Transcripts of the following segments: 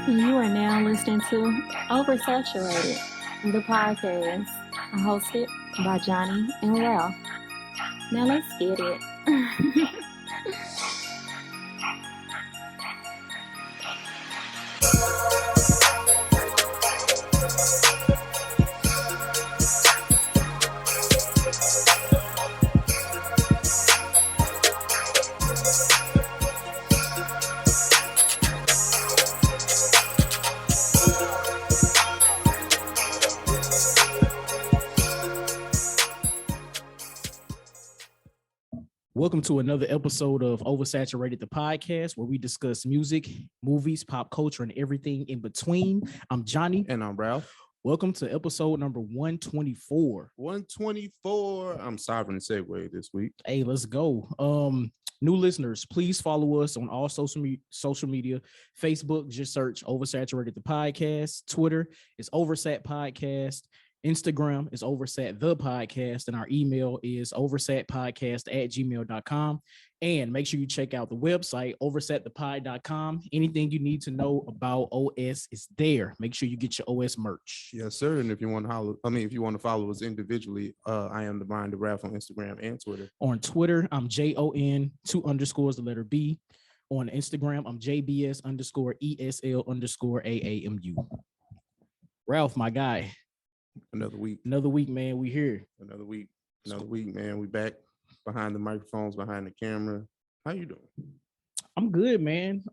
You are now listening to Oversaturated, the podcast hosted by Johnnie and Ralph. Now let's get it. Welcome to another episode of Oversaturated, the podcast, where we discuss music, movies, pop culture, and everything in between. I'm Johnnie. And I'm Ralph. Welcome to episode number 124. 124. I'm sovereign segue this week. Hey, let's go. New listeners, please follow us on all social media. Facebook, just search Oversaturated, the podcast. Twitter is Oversat Podcast. Instagram is Oversat the podcast, and our email is oversatpodcast@gmail.com. And make sure you check out the website, oversatthepod.com. Anything you need to know about OS is there. Make sure you get your OS merch. Yes, sir. And if you want to if you want to follow us individually, I am the Mind of Ralph on Instagram and Twitter. On Twitter, I'm JON 2_ the letter B. On Instagram, I'm JBS_ESL_AAMU. Ralph, my guy. Another week, man. We here. Another week, man. We back behind the microphones, behind the camera. How you doing? I'm good, man.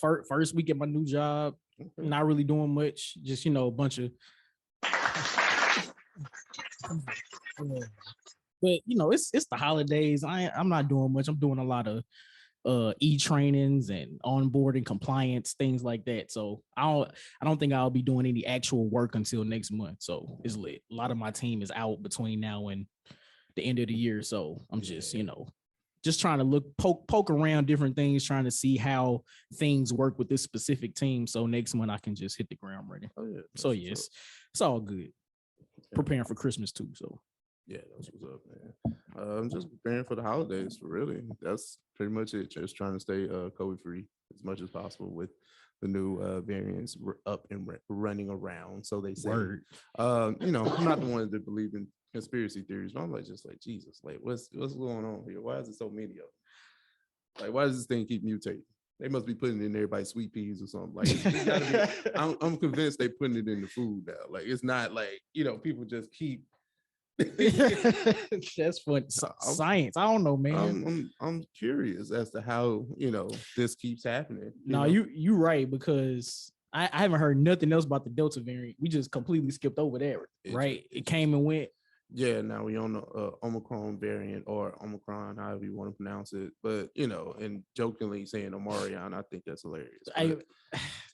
First week at my new job. Okay. Not really doing much. Just a bunch of. But it's the holidays. I'm not doing much. I'm doing a lot of e-trainings and onboarding compliance, things like that. So I don't think I'll be doing any actual work until next month. So it's lit. A lot of my team is out between now and the end of the year. So I'm just trying to poke around different things, trying to see how things work with this specific team. So next month I can just hit the ground running. Oh, yeah. So yes, it's all good. Preparing for Christmas too. So yeah, that's what's up, man. I'm just preparing for the holidays, really. That's pretty much it. Just trying to stay COVID-free as much as possible with the new variants up and running around. So they say, I'm not the one that believe in conspiracy theories, but I'm just like, Jesus, like what's going on here? Why is it so many of them? Like, why does this thing keep mutating? They must be putting it in everybody's sweet peas or something. Like, it's gotta be, I'm convinced they putting it in the food now. Like, it's not like, people just keep. That's fun. Science. I don't know, man. I'm curious as to how this keeps happening. No, you right, because I haven't heard nothing else about the Delta variant. We just completely skipped over that, right? It came and went. Yeah, now we on the Omicron variant, or Omicron, however you want to pronounce it. But and jokingly saying Omarion, I think that's hilarious.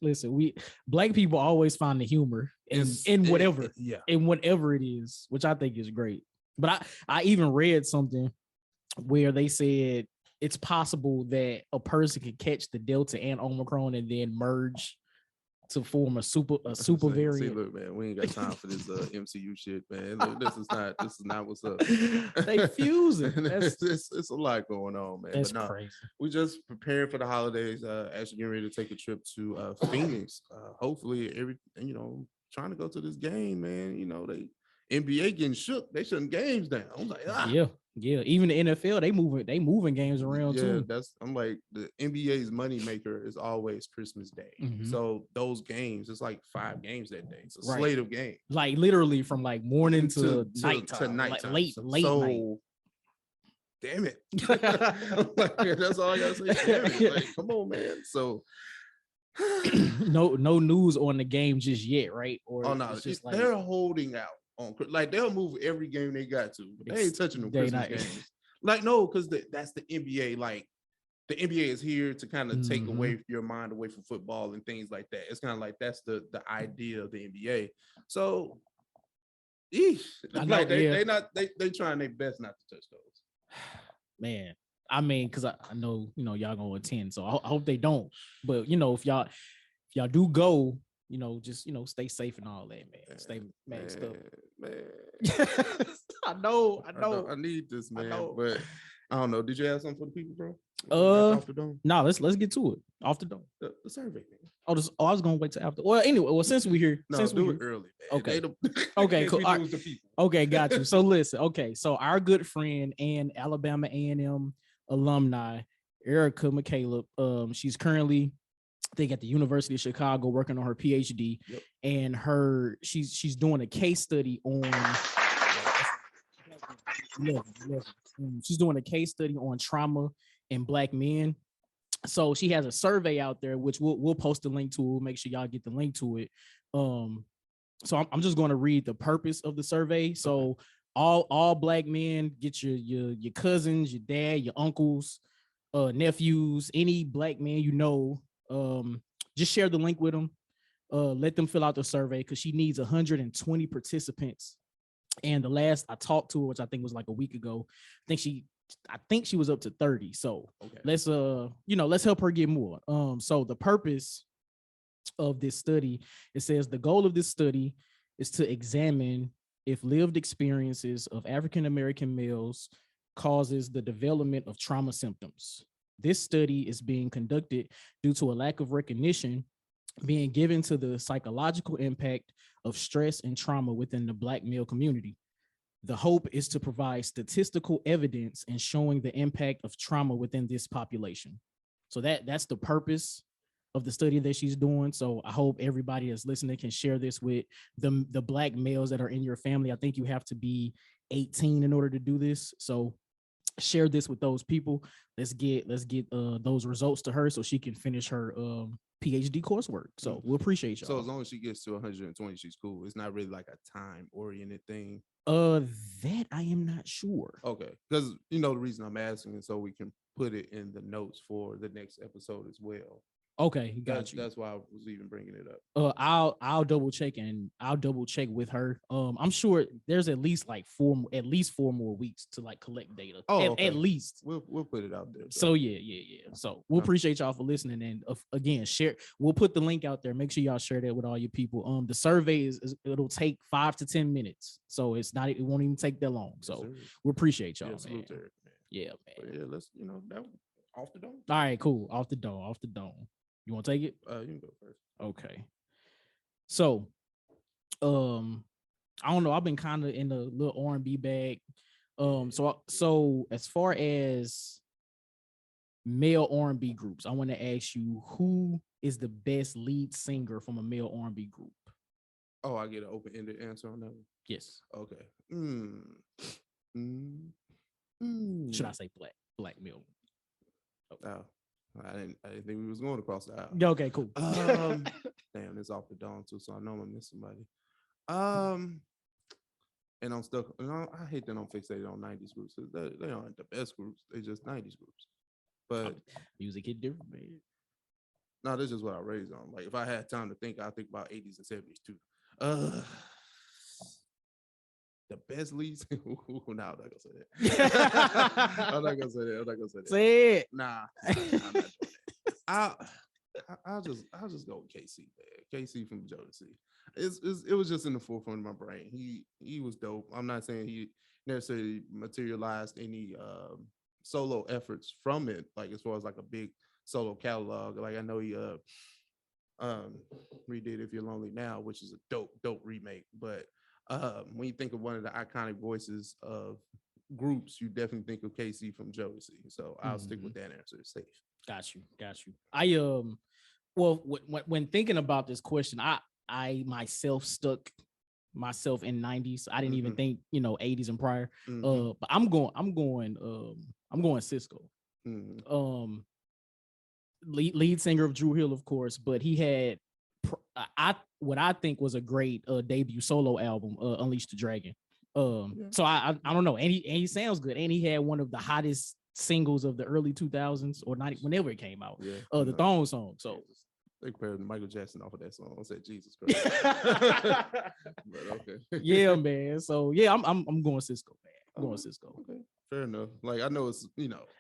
Listen, Black people always find the humor in whatever, in whatever it is, which I think is great. But I even read something where they said it's possible that a person could catch the Delta and Omicron and then merge to form a super variant. See, look, man, we ain't got time for this MCU shit, man. Look, this is not what's up. They fusing. It's a lot going on, man. That's crazy. We just preparing for the holidays. Actually getting ready to take a trip to Phoenix. Hopefully, trying to go to this game, man. They NBA getting shook. They shutting games down. I'm like, Yeah. Even the NFL, they moving games around too. I'm like, the NBA's money maker is always Christmas Day. Mm-hmm. So those games, it's like 5 games that day. It's a slate of games. Like literally from like morning to nighttime. Like late night. Damn it. That's all I gotta say. Damn it. Like, come on, man. So no news on the game just yet, right? Or it's just they're holding out. Like, they'll move every game they got to, but they ain't touching them Christmas games. Like, no, because that's the NBA. Like, the NBA is here to kind of take away your mind away from football and things like that. It's kind of like that's the idea of the NBA. So, they trying their best not to touch those. Man, I mean, because I know y'all gonna attend, so I hope they don't. But if y'all do go. Just stay safe and all that, man. Stay maxed up. Man. I know. I need this, man. But I don't know. Did you have something for the people, bro? No, let's get to it. Off the dome. The survey, man. I was gonna wait till after. Well, anyway, since we're here, No, since do we're it early, man. Okay. In Okay, case cool. we All right. lose the people. Okay, got you. So listen, okay, so our good friend and Alabama A&M alumni, Erica McCaleb, she's currently, I think, at the University of Chicago working on her PhD, Yep. and she's doing a case study on. She's doing a case study on trauma in Black men. So she has a survey out there, which we'll post the link to. We'll make sure y'all get the link to it. So I'm just going to read the purpose of the survey. So all Black men, get your cousins, your dad, your uncles, nephews, any Black man you know, just share the link with them. Let them fill out the survey because she needs 120 participants. And the last I talked to her, which I think was like a week ago, I think she was up to 30. So let's help her get more. So the purpose of this study, it says the goal of this study is to examine if lived experiences of African American males causes the development of trauma symptoms. This study is being conducted due to a lack of recognition being given to the psychological impact of stress and trauma within the Black male community. The hope is to provide statistical evidence in showing the impact of trauma within this population. So that's the purpose of the study that she's doing. So I hope everybody that's listening can share this with the Black males that are in your family. I think you have to be 18 in order to do this. So share this with those people. Let's get those results to her so she can finish her PhD coursework. So we'll appreciate y'all. So as long as she gets to 120, she's cool. It's not really like a time oriented thing. That I am not sure. Okay, because the reason I'm asking is so we can put it in the notes for the next episode as well. Okay, got you. That's why I was even bringing it up. I'll double check with her. I'm sure there's at least four more weeks to collect data. At least we'll put it out there. So yeah. So we'll appreciate y'all for listening, and again, share. We'll put the link out there. Make sure y'all share that with all your people. The survey it'll take 5 to 10 minutes, so it won't even take that long. So we appreciate y'all, man. Yeah, man. But yeah, let's that off the dome. All right, cool. Off the dome. You want to take it? You can go first. Okay. So, I don't know. I've been kind of in a little R&B bag. So as far as male R&B groups, I want to ask you, who is the best lead singer from a male R&B group? Oh, I get an open-ended answer on that one? Yes. Okay. Should I say black male? Oh. I didn't think we was going across the aisle. Okay, cool. Damn, it's off the dome too, so I know I'm gonna miss somebody. And I'm stuck. I hate that I'm fixated on 90s groups. They aren't the best groups. They just 90s groups. But music hit different, man. No, this is what I raised on. Like if I had time to think, I think about 80s and 70s too. The best leads. No, I'm not gonna say that. I'm not gonna say that. Say it. Nah, I'm not doing that. I'll just go with KC, man. KC from Jodeci. It was just in the forefront of my brain. He was dope. I'm not saying he necessarily materialized any solo efforts from it, like as far as like a big solo catalog. Like I know he redid If You're Lonely Now, which is a dope remake, but when you think of one of the iconic voices of groups, you definitely think of KC from Jodeci. So I'll stick with that answer. It's safe. Got you. I well, when thinking about this question, I myself stuck myself in 90s. I didn't even think 80s and prior. But I'm going Cisco. Lead singer of Drew Hill, of course, but he had what I think was a great debut solo album, Unleash the Dragon. So I don't know, and he sounds good, and he had one of the hottest singles of the early 2000s or not whenever it came out. The Thong song. So they compared Michael Jackson off of that song. I said Jesus Christ. But okay. Yeah, man. So yeah, I'm going Cisco, man. I'm going Cisco. Okay. Fair enough. Like I know it's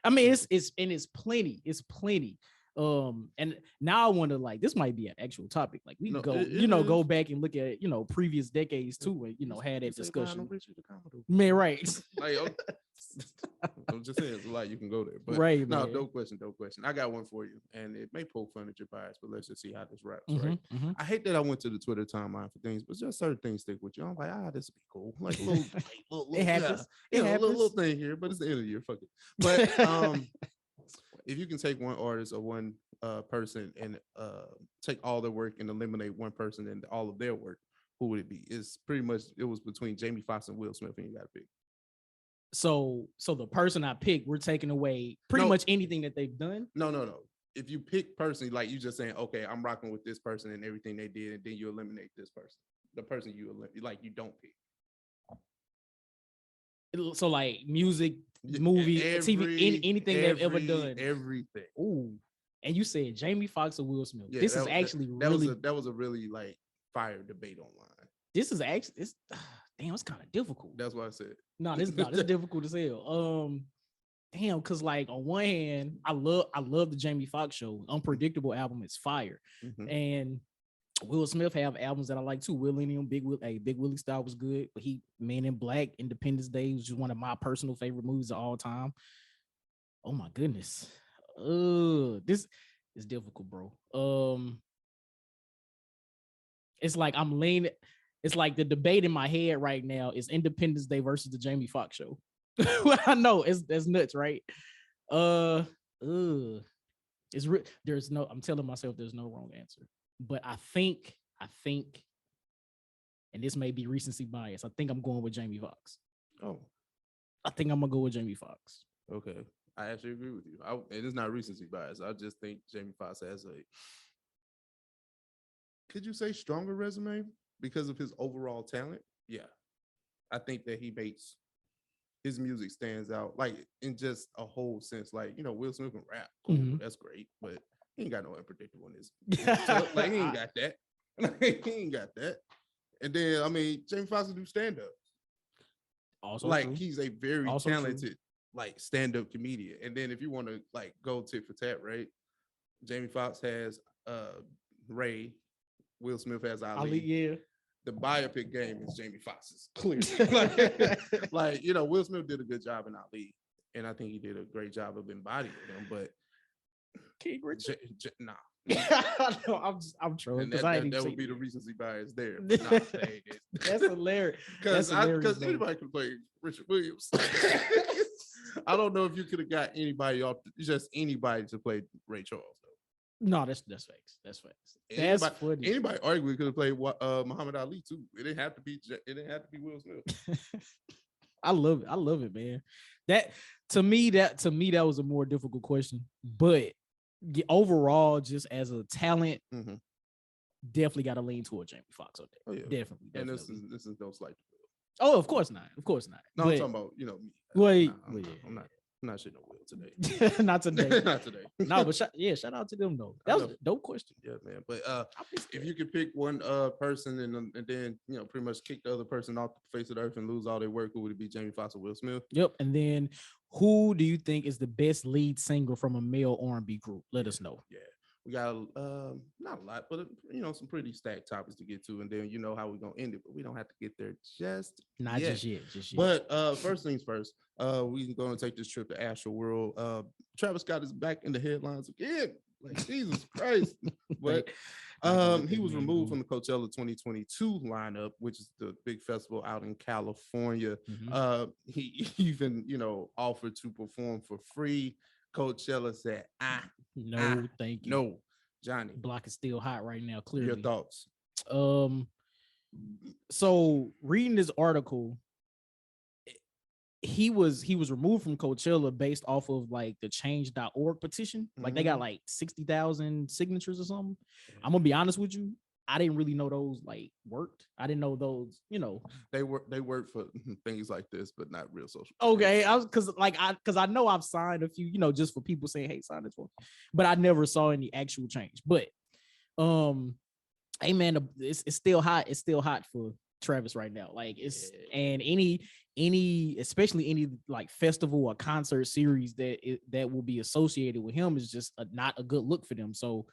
I mean it's plenty. It's plenty. And now I wonder, like, this might be an actual topic. Like we go back and look at previous decades too, and had that discussion. Man, right? Like I'm just saying, it's a lot you can go there. But Right, no, man. dope question. I got one for you, and it may poke fun at your bias, but let's just see how this wraps, Mhm, right? mhm. I hate that I went to the Twitter timeline for things, but just certain things stick with you. I'm like, this would be cool. Like a little, It happens. It little happens. thing here, but it's the end of the year. Fuck it. But if you can take one artist or one person and take all their work and eliminate one person and all of their work, who would it be? It's pretty much, it was between Jamie Foxx and Will Smith, and you got to pick. So the person I picked, we're taking away pretty much anything that they've done. No. If you pick personally, like you just saying, okay, I'm rocking with this person and everything they did, and then you eliminate this person, the person you don't pick. So like music, movie, TV, anything they've ever done. Everything. Ooh. And you said Jamie Foxx or Will Smith. Yeah, This is actually really that was a really like fire debate online. This is actually it's kind of difficult. That's what I said. No, this is difficult as hell. Damn, because like on one hand, I love the Jamie Foxx show. Unpredictable album is fire. Mm-hmm. And Will Smith have albums that I like too. Willennium, Big Willie Style was good, but Men in Black, Independence Day was just one of my personal favorite movies of all time. Oh my goodness. This is difficult, bro. It's like I'm leaning. It's like the debate in my head right now is Independence Day versus the Jamie Foxx show. I know that's nuts, right? I'm telling myself there's no wrong answer, but I think, and this may be recency bias, I think I'm going with Jamie Foxx. Oh, I think I'm gonna go with Jamie Foxx. Okay, I actually agree with you. And it's not recency bias. I just think Jamie Foxx has could you say stronger resume because of his overall talent? Yeah, I think that he makes his music stands out, like in just a whole sense. Like, Will Smith can rap, cool, that's great, but he ain't got no unpredictableness. Like, he ain't got that. He ain't got that. And then, I mean, Jamie Foxx can do stand up. Also, like true. He's a very also talented, true. like stand up comedian. And then, if you want to like go tit for tat, right? Jamie Foxx has Ray, Will Smith has Ali. Yeah. The biopic game is Jamie Foxx's, clearly. like, Will Smith did a good job in Ali, and I think he did a great job of embodying him. But King Richard, nah. No, I'm trolling because that would be the recency bias there. But That's hilarious. Because anybody could play Richard Williams. I don't know if you could have got anybody to play Ray Charles. No, that's facts. That's facts. Anybody arguably could have played Muhammad Ali too. It didn't have to be Will Smith. I love it, man. That to me that was a more difficult question, but overall, just as a talent, definitely got to lean toward Jamie Foxx on that. Oh, yeah. Definitely. And this is no slight. Oh, of course not. No, I'm talking about me. Wait, I'm not shitting on Will today. Not today. Not today. No, but shout out to them though. That was a dope question. Yeah, man. But if you could pick one person and then pretty much kick the other person off the face of the earth and lose all their work, who would it be? Jamie Foxx or Will Smith? Yep. And then who do you think is the best lead singer from a male R&B group? Let us know. Yeah. We got not a lot, but some pretty stacked topics to get to, and then how we're gonna end it, but we don't have to get there just yet. But first things first, we're gonna take this trip to Astro World. Travis Scott is back in the headlines again. Like, Jesus Christ. But he was removed from the Coachella 2022 lineup, which is the big festival out in California. He even offered to perform for free. Coachella said, thank you. No, Johnny. Block is still hot right now, clearly. Your thoughts? So reading this article, he was removed from Coachella based off of like the change.org petition. Like they got like 60,000 signatures or something. I'm gonna be honest with you, I didn't really know those like worked. I didn't know those, They work for things like this, but not real social. Okay, because I know I've signed a few, just for people saying, "Hey, sign this one," but I never saw any actual change. But, hey man, it's still hot. It's still hot for Travis right now. Like and especially any like festival or concert series that will be associated with him is just not a good look for them. So,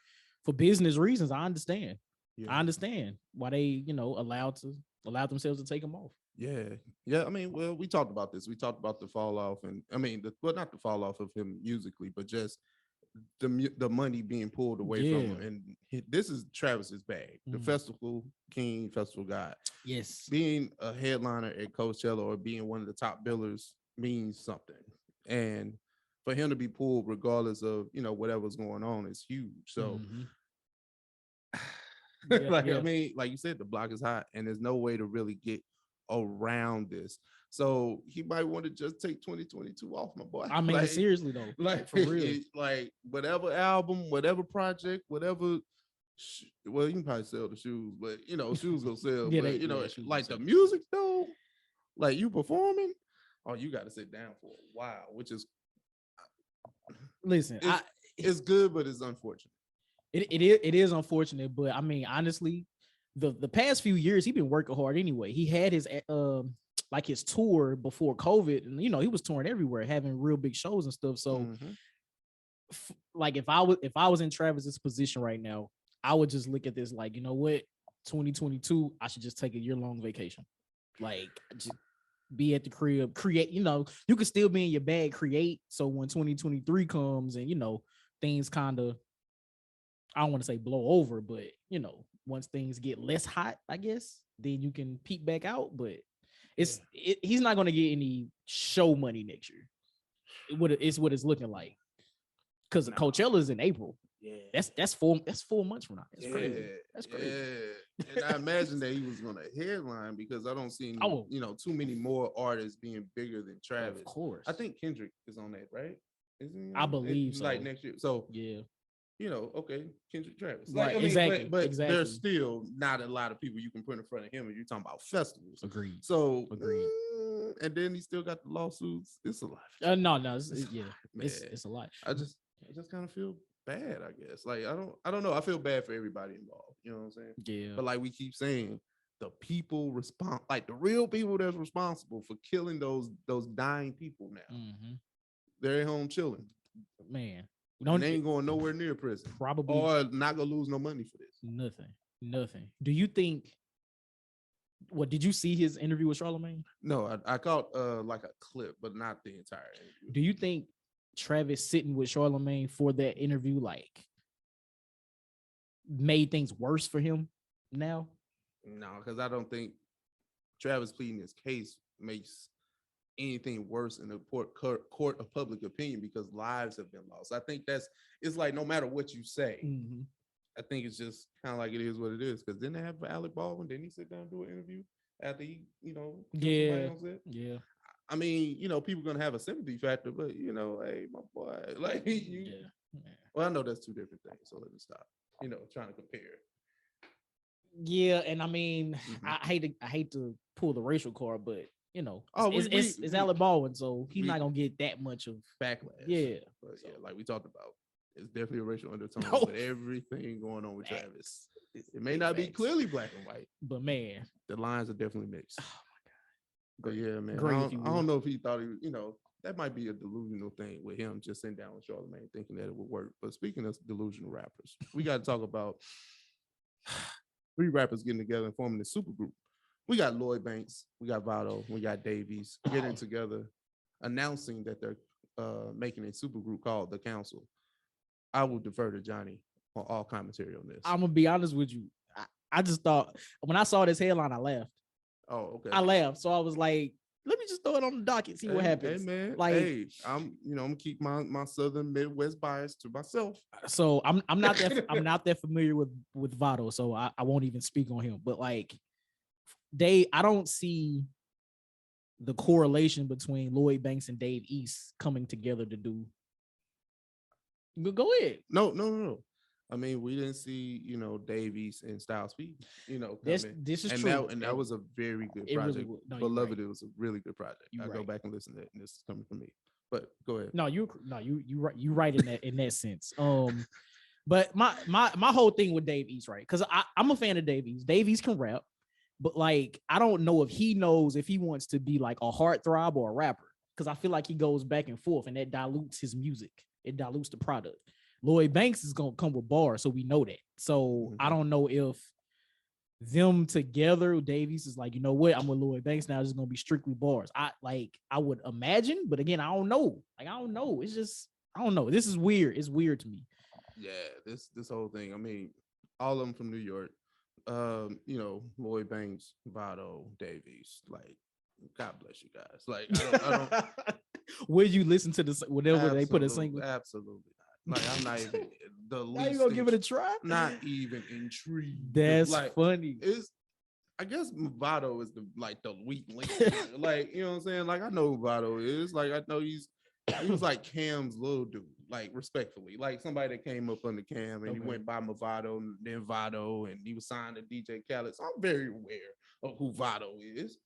for business reasons, I understand. Yeah. I understand why they, allowed themselves to take them off. Yeah. I mean, well, we talked about this. We talked about the fall off, and I mean, not the fall off of him musically, but just the money being pulled away from him. And this is Travis's bag, the festival king, festival god. Yes, being a headliner at Coachella or being one of the top billers means something, and for him to be pulled regardless of whatever's going on is huge. So. I mean, like you said, the block is hot and there's no way to really get around this. So he might want to just take 2022 off, my boy. I mean, seriously though, like for real. Like whatever album, whatever project, whatever. Well, you can probably sell the shoes, but shoes will sell. But like the music though, like you performing, you got to sit down for a while, which is listen. It's good, but it's unfortunate. It is unfortunate, but I mean, honestly, the past few years he's been working hard anyway. He had his like his tour before COVID, and he was touring everywhere, having real big shows and stuff. So, like if I was in Travis's position right now, I would just look at this like, 2022, I should just take a year-long vacation, like just be at the crib, create. You can still be in your bag, create. So when 2023 comes and things kind of, I don't want to say blow over, but once things get less hot, I guess, then you can peek back out. But he's not going to get any show money next year. It's what it's looking like, because Coachella is in April. Yeah, that's 4 months from now. That's crazy. That's crazy. Yeah. And I imagine that he was going to headline, because I don't see too many more artists being bigger than Travis. Of course, I think Kendrick is on that, right? Isn't he? I believe so. Like next year. So yeah. Okay, Kendrick, Travis. Right, Like, exactly. But exactly. There's still not a lot of people you can put in front of him if you're talking about festivals. Agreed. So, agreed. And then he still got the lawsuits. It's a lot. No, it's a lot. I just kind of feel bad, I guess. Like I don't know. I feel bad for everybody involved. You know what I'm saying? Yeah. But like we keep saying, the people like the real people that's responsible for killing those dying people now. They're at home chilling. Man. They ain't going nowhere near prison. Probably. Or not gonna lose no money for this. Nothing. Do you think? Did you see his interview with Charlamagne? No, I caught like a clip, but not the entire interview. Do you think Travis sitting with Charlamagne for that interview made things worse for him now? No, because I don't think Travis pleading his case makes anything worse in the court of public opinion, because lives have been lost. I think it's like no matter what you say, I think it's just kind of like it is what it is. Because didn't they have Alec Baldwin? Didn't he sit down and do an interview after he, Yeah. I mean, people gonna have a sympathy factor, but hey, my boy, like Well, I know that's two different things, so let me stop. Trying to compare. Yeah, and I mean, I hate to pull the racial card, but it's Alec Baldwin, so he's not gonna get that much of backlash. Yeah, but like we talked about, it's definitely a racial undertone with everything going on with Travis. It may not be clearly black and white, but man, the lines are definitely mixed. Oh my god! But yeah, man, I don't know if he thought he, that might be a delusional thing with him just sitting down with Charlamagne thinking that it would work. But speaking of delusional rappers, we got to talk about 3 rappers getting together and forming the Supergroup. We got Lloyd Banks, we got Vado, we got Davies getting together, announcing that they're making a supergroup called The Council. I will defer to Johnnie on all commentary on this. I'm gonna be honest with you. I just thought when I saw this headline, I laughed. Oh, okay. I laughed, so I was like, "Let me just throw it on the docket, see what happens." Hey, man. Like, I'm gonna keep my Southern Midwest bias to myself. So I'm not that familiar with Vado, so I won't even speak on him. But like, I don't see the correlation between Lloyd Banks and Dave East coming together to do. Go ahead. No. I mean, we didn't see, Dave East and Styles P, this is true. That was a very good project. Really, Beloved, right. It was a really good project. I go back and listen to it, and this is coming from me. But go ahead. You right in that sense. But my whole thing with Dave East, right? Because I'm a fan of Dave East. Dave East can rap, but like I don't know if he knows if he wants to be like a heartthrob or a rapper. Because I feel like he goes back and forth, and that dilutes his music. It dilutes the product. Lloyd Banks is gonna come with bars, so we know that. So I don't know if them together, Davies is like, you know what? I'm with Lloyd Banks now. It's just gonna be strictly bars. I would imagine, but again, I don't know. Like, I don't know. It's just, I don't know. This is weird. It's weird to me. Yeah, this whole thing. I mean, all of them from New York. You know, Lloyd Banks, Vado, Davies. Like, God bless you guys. Like, I don't Will you listen to this whenever they put a single? Absolutely not. Like, I'm not even the least. Now you gonna give it a try? Not even intrigued. That's like, funny. I guess Vado is the weak link. Like, you know what I'm saying? Like, I know who Vado is. Like, I know he was like Cam's little dude. Like, respectfully, like somebody that came up under Cam and he went by Vado and then Vado, and he was signed to DJ Khaled. So I'm very aware of who Vado is.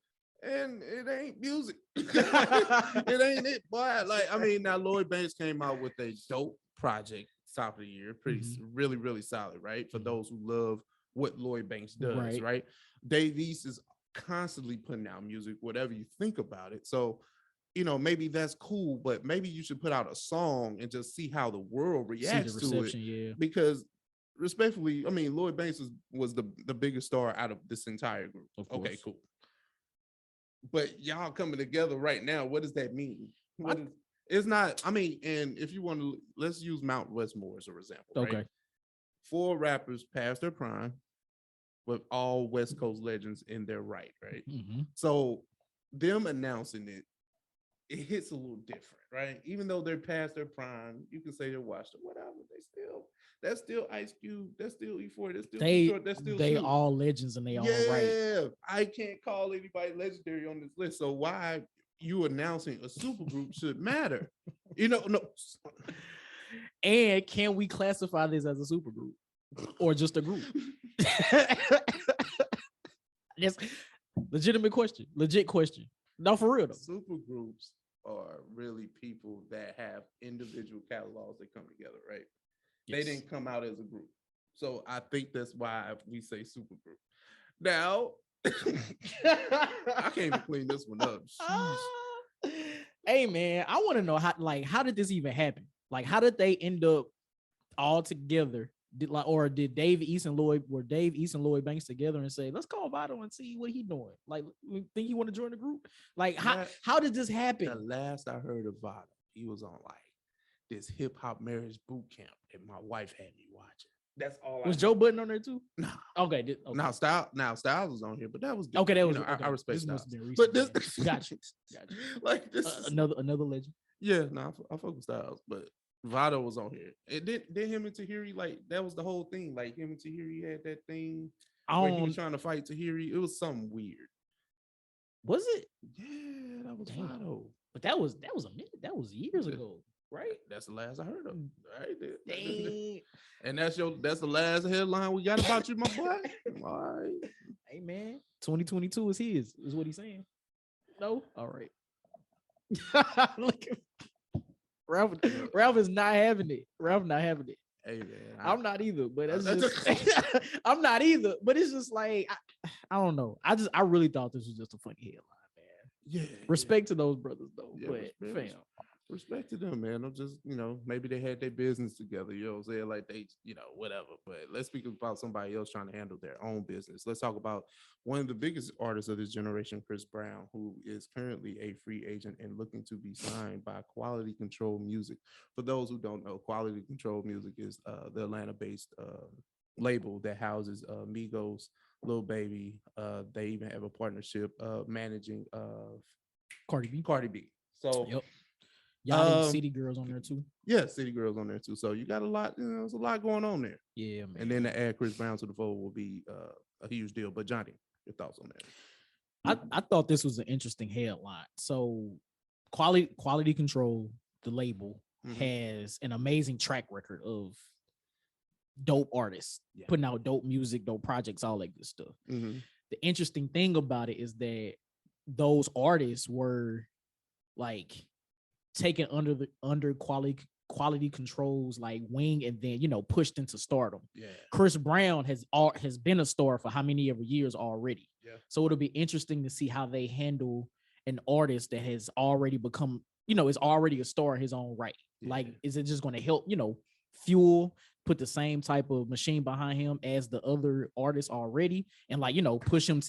And it ain't music. It ain't it, boy. Like, I mean, now Lloyd Banks came out with a dope project top of the year, really, really solid, right? For those who love what Lloyd Banks does, right? Davies is constantly putting out music, whatever you think about it. So, you know, maybe that's cool, but maybe you should put out a song and just see how the world reacts to it. Yeah. Because respectfully, I mean, Lloyd Banks was the biggest star out of this entire group. Okay, cool. But y'all coming together right now, what does that mean? It's not, I mean, and if you want to, let's use Mount Westmore as an example. Okay. Right? 4 rappers past their prime with all West Coast legends in their right? Mm-hmm. So them announcing it hits a little different, right? Even though they're past their prime, you can say they're washed up, whatever. That's still Ice Cube, that's still E40, that's still Detroit, that's still they Snoop. All legends in their own right. Yeah, I can't call anybody legendary on this list. So why you announcing a supergroup should matter? You know, no. And can we classify this as a supergroup or just a group? Yes, legitimate question. Legit question. No, for real though. Supergroups are really people that have individual catalogs that come together, right? Yes. They didn't come out as a group. So I think that's why we say supergroup. Now, I can't even clean this one up. Hey man, I want to know how did this even happen? Like, how did they end up all together? Did Dave East and Lloyd Banks together and say, let's call Vado and see what he's doing? Like, we think he want to join the group? Like, how did this happen? The last I heard of Vado, he was on like this hip hop marriage boot camp that my wife had me watching. That's all. Was Joe Budden on there too? No. Okay. Now Styles was on here, but that was good. Okay. That was. You know, okay. I respect this Styles. Must have been but this, gotcha. Like this, another legend. Yeah, no, I fuck with Styles, but Vado was on here. It did him and Tahiri, like that was the whole thing. Like him and Tahiri had that thing where he was trying to fight Tahiri. It was something weird. Was it? Yeah, that was Vado. But that was a minute. That was years ago, right? That's the last I heard of. Right there. Dang. And that's the last headline we got about you, my boy. All right. Hey man, 2022 is his, is what he's saying. No? All right. Look at Ralph is not having it. Ralph not having it. Hey man, I'm not either. But that's just I'm not either. But it's just like I don't know. I really thought this was just a funny headline, man. Yeah. Respect to those brothers though. Yeah, but respect to them, man. I'm just, maybe they had their business together. You know what I'm saying? Like they, whatever. But let's speak about somebody else trying to handle their own business. Let's talk about one of the biggest artists of this generation, Chris Brown, who is currently a free agent and looking to be signed by Quality Control Music. For those who don't know, Quality Control Music is the Atlanta-based label that houses Migos, Lil Baby. They even have a partnership managing Cardi B. So yep. Y'all City Girls on there too. Yeah, City Girls on there too. So you got a lot, there's a lot going on there. Yeah, man. And then to add Chris Brown to the fold will be a huge deal. But Johnnie, your thoughts on that? I thought this was an interesting headline. So Quality Control, the label, has an amazing track record of dope artists putting out dope music, dope projects, all that good stuff. The interesting thing about it is that those artists were like taken under quality controls like wing and then pushed into stardom. Chris Brown has been a star for how many ever years already. So it'll be interesting to see how they handle an artist that has already become is already a star in his own right. Like, is it just going to help put the same type of machine behind him as the other artists already, and like, push him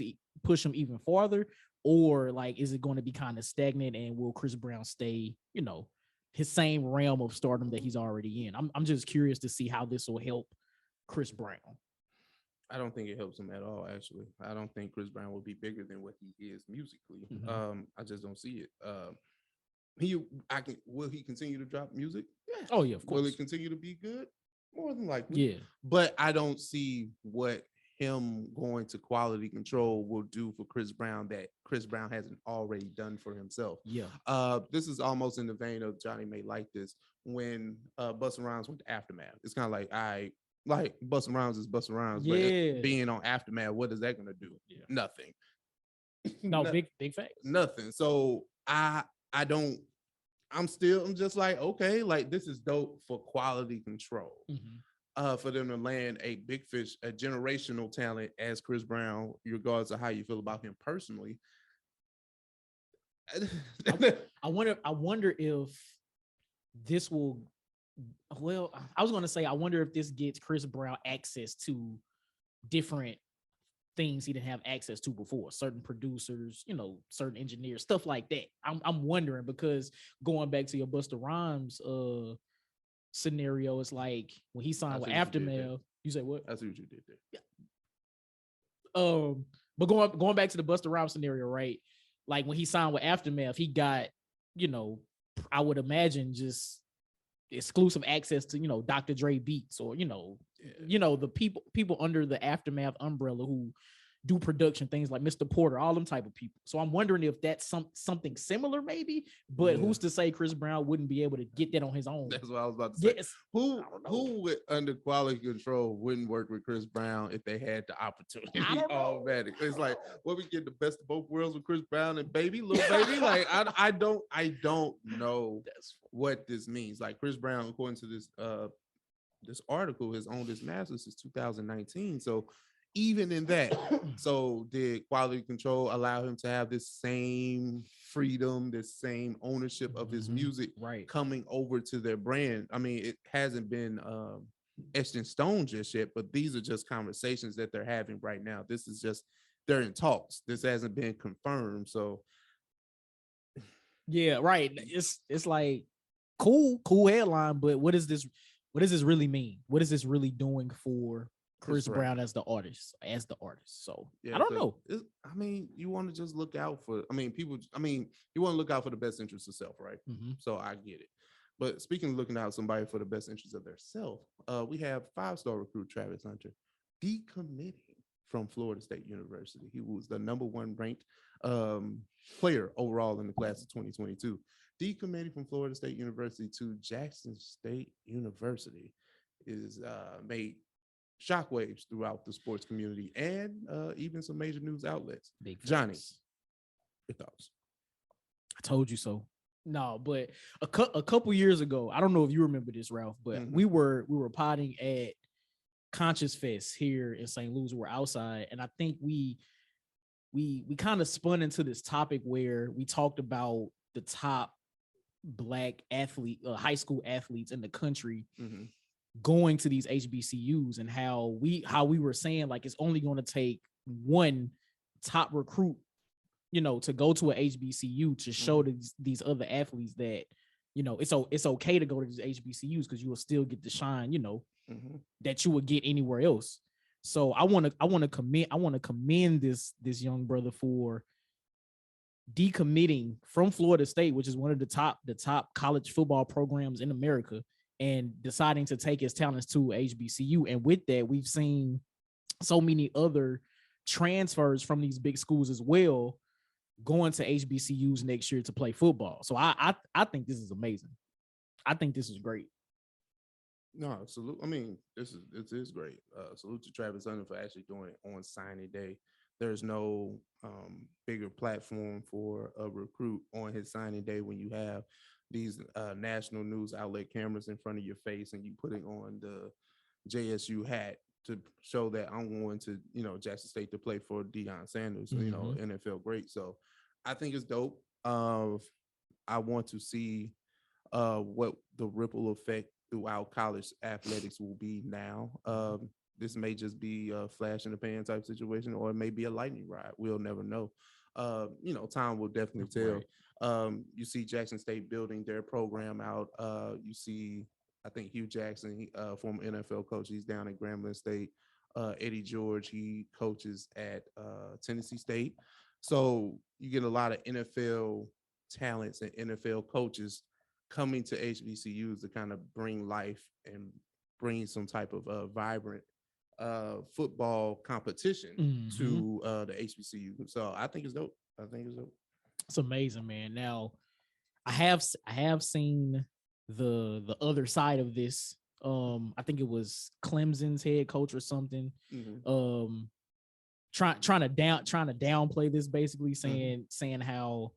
even farther, or like is it going to be kind of stagnant, and will Chris Brown stay, his same realm of stardom that he's already in? I'm just curious to see how this will help Chris Brown. I don't think it helps him at all. Actually, I don't think Chris Brown will be bigger than what he is musically. I just don't see it. Will he continue to drop music? Yeah. Oh yeah, of course. Will it continue to be good? More than likely. Yeah. But I don't see what him going to quality control will do for Chris Brown that Chris Brown hasn't already done for himself. Yeah. This is almost in the vein of Johnnie may like this when Busta Rhymes went to Aftermath. It's kind of like Busta Rhymes is Busta Rhymes, but being on Aftermath, what is that gonna do? Yeah. Nothing. No, big facts. Nothing. So I'm just like, okay, like this is dope for quality control. For them to land a big fish, a generational talent as Chris Brown, regardless of how you feel about him personally. I wonder if this will. Well, I was going to say, I wonder if this gets Chris Brown access to different things he didn't have access to before, certain producers, certain engineers, stuff like that. I'm wondering, because going back to your Busta Rhymes scenario, it's like when he signed with Aftermath. You say what? I see what you did there. Yeah. But going back to the Busta Rhymes scenario, right? Like when he signed with Aftermath, he got, I would imagine just exclusive access to Dr. Dre beats, or the people under the Aftermath umbrella who do production, things like Mr. Porter, all them type of people. So I'm wondering if that's something similar maybe, but who's to say Chris Brown wouldn't be able to get that on his own? That's what I was about to say. Yes. Who under quality control wouldn't work with Chris Brown if they had the opportunity already? It's like, what, we get the best of both worlds with Chris Brown and Lil Baby? Like I don't know what this means. Like Chris Brown, according to this article, has owned his masters since 2019. So even in that, so did quality control allow him to have this same freedom, this same ownership of his music coming over to their brand? I mean, it hasn't been etched in stone just yet, but these are just conversations that they're having right now. This is just, they're in talks. This hasn't been confirmed. So yeah, right. It's like cool headline, but what does this really mean? What is this really doing for Chris Brown as the artist? So yeah, I don't know. I mean, you want to just look out for, you want to look out for the best interest of self, right? So I get it. But speaking of looking out somebody for the best interest of their self, we have 5-star recruit Travis Hunter decommitting from Florida State University. He was the #1 ranked player overall in the class of 2022. Decommitting from Florida State University to Jackson State University is made shockwaves throughout the sports community and even some major news outlets. Johnnie, your thoughts? I told you so. No, but a couple years ago, I don't know if you remember this, Ralph, but we were potting at Conscious Fest here in St. Louis. We're outside, and I think we kind of spun into this topic where we talked about the top Black high school athletes in the country going to these HBCUs, and how we were saying like it's only going to take one top recruit, to go to a HBCU to show these other athletes that it's okay to go to these HBCUs, because you will still get the shine that you would get anywhere else. So I want to commend this young brother for decommitting from Florida State, which is one of the top college football programs in America, and deciding to take his talents to HBCU. And with that, we've seen so many other transfers from these big schools as well, going to HBCUs next year to play football. So I think this is amazing. I think this is great. No, salute. I mean, this is great. Salute to Travis Hunter for actually doing it on signing day. There's no bigger platform for a recruit on his signing day when you have these national news outlet cameras in front of your face and you putting on the JSU hat to show that I'm going to, Jackson State to play for Deion Sanders, NFL great. So I think it's dope. I want to see what the ripple effect throughout college athletics will be now. This may just be a flash in the pan type situation, or it may be a lightning rod. We'll never know. Time will definitely tell. Right. You see Jackson State building their program out. You see, I think Hugh Jackson, former NFL coach, he's down at Grambling State. Eddie George, he coaches at Tennessee State. So you get a lot of NFL talents and NFL coaches coming to HBCUs to kind of bring life and bring some type of vibrant football competition to the HBCU. So I think it's dope. It's amazing, man. Now, I have seen the other side of this. I think it was Clemson's head coach or something. Trying to downplay this, basically saying how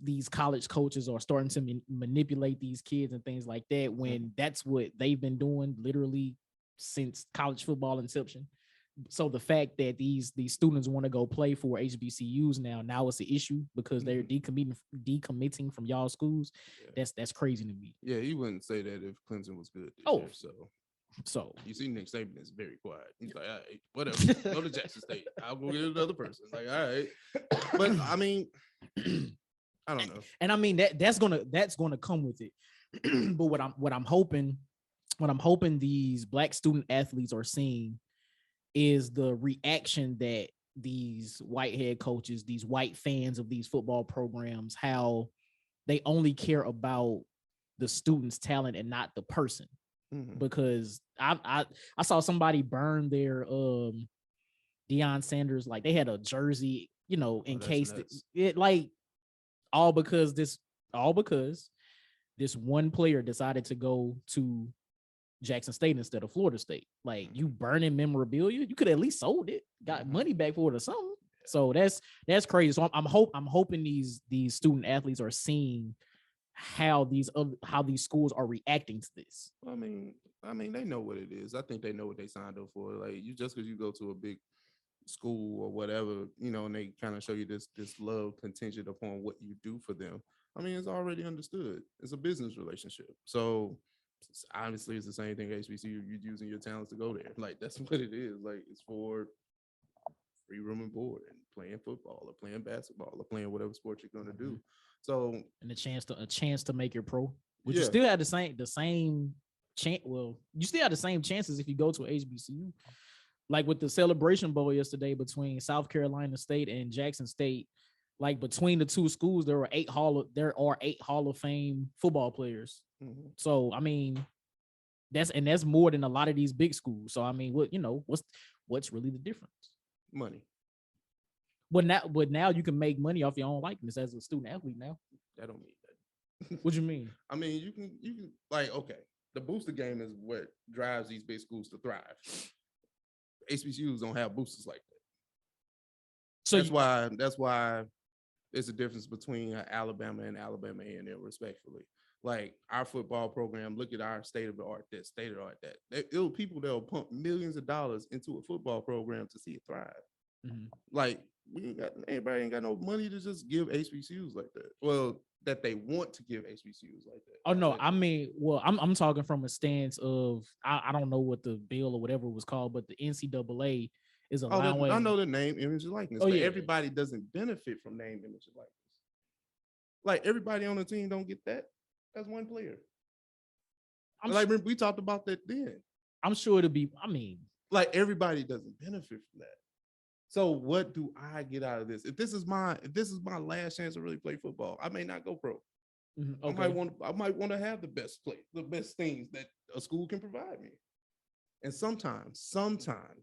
these college coaches are starting to manipulate these kids and things like that, when that's what they've been doing literally since college football inception. So the fact that these students want to go play for HBCUs now it's an issue because they're decommitting from y'all schools. Yeah. That's crazy to me. Yeah, you wouldn't say that if Clemson was good this year, so you see Nick Saban is very quiet. He's like, all right, whatever, go to Jackson State. I'll go get another person. Like, all right. But I mean, I don't know. And I mean that's gonna come with it. But what I'm hoping these Black student athletes are seeing is the reaction that these white head coaches, these white fans of these football programs, how they only care about the student's talent and not the person. Because I saw somebody burn their Deion Sanders, like they had a jersey, in case it like all because this one player decided to go to Jackson State instead of Florida State. Like, you burning memorabilia, you could at least sold it, got money back for it or something. So that's crazy. So I'm hoping these student athletes are seeing how these schools are reacting to this. I mean, they know what it is. I think they know what they signed up for. Like, you just because you go to a big school or whatever, and they kind of show you this love contingent upon what you do for them. I mean, it's already understood. It's a business relationship. So obviously it's the same thing at HBCU. You're using your talents to go there. Like, that's what it is. Like, it's for free room and board and playing football or playing basketball or playing whatever sport you're going to do. So, and a chance to make it pro. Would you still have the same chance? Well, you still have the same chances if you go to HBCU. Like with the Celebration Bowl yesterday between South Carolina State and Jackson State, like between the two schools, there are 8 Hall of Fame football players. So I mean, that's more than a lot of these big schools. So I mean, what's really the difference? Money. But now you can make money off your own likeness as a student athlete now. That don't mean that. What you mean? I mean, you can like, okay, the booster game is what drives these big schools to thrive. HBCUs don't have boosters like that. So that's why there's a difference between Alabama and Alabama A&M, respectfully. Like, our football program, look at our state of the art. There are people that will pump millions of dollars into a football program to see it thrive. Like, everybody ain't got no money to just give HBCUs like that. Well, that they want to give HBCUs like that. Oh no, I mean, well, I'm talking from a stance of I don't know what the bill or whatever was called, but the NCAA is allowing. I know the name, image, and likeness. But everybody doesn't benefit from name, image, and likeness. Like, everybody on the team don't get that. That's one player. We talked about that then. I'm sure it'll be. I mean, like, everybody doesn't benefit from that. So what do I get out of this? If this is my last chance to really play football, I may not go pro. Okay. I might want to have the best things that a school can provide me. And sometimes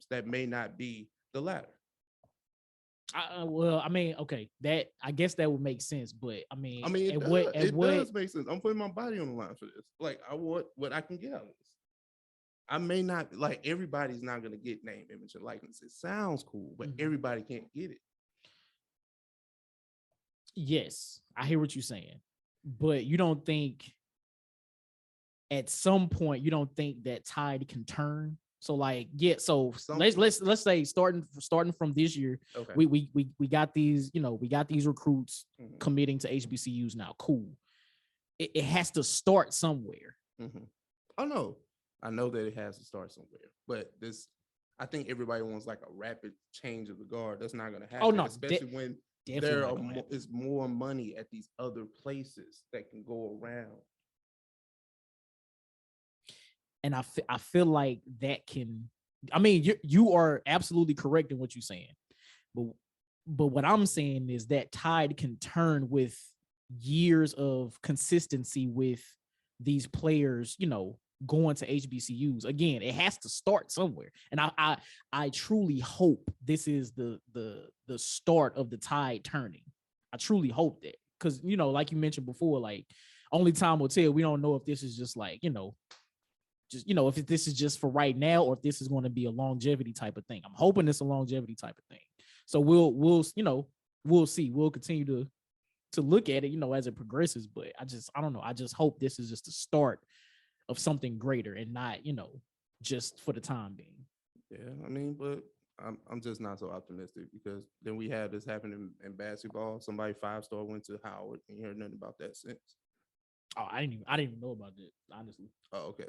that may not be the latter. Well, I mean, okay, that I guess that would make sense, but I mean, it does make sense. I'm putting my body on the line for this. Like, I want what I can get out of this. I may not, like, everybody's not going to get name, image, and likeness. It sounds cool, but everybody can't get it. Yes, I hear what you're saying, but you don't think at some point that tide can turn? So like, so let's say starting from this year, okay, we got these, we got these recruits committing to HBCUs now. Cool. it has to start somewhere. Mm-hmm. Oh no, I know that it has to start somewhere, but I think everybody wants like a rapid change of the guard. That's not going to happen. Oh no, especially when there is more money at these other places that can go around. And I feel like that can. I mean, you are absolutely correct in what you're saying, but what I'm saying is that tide can turn with years of consistency with these players, you know, going to HBCUs. Again, it has to start somewhere, and I truly hope this is the start of the tide turning. I truly hope that, because, you know, like you mentioned before, like only time will tell. We don't know if this is just like, you know, if this is just for right now, or if this is going to be a longevity type of thing. I'm hoping it's a longevity type of thing. So we'll see. We'll continue to look at it, you know, as it progresses. But I don't know. I just hope this is just the start of something greater, and not, you know, just for the time being. Yeah, I mean, but I'm just not so optimistic, because then we had this happen in basketball. Somebody 5-star went to Howard, and you heard nothing about that since. Oh, I didn't even know about that, honestly. Oh, okay.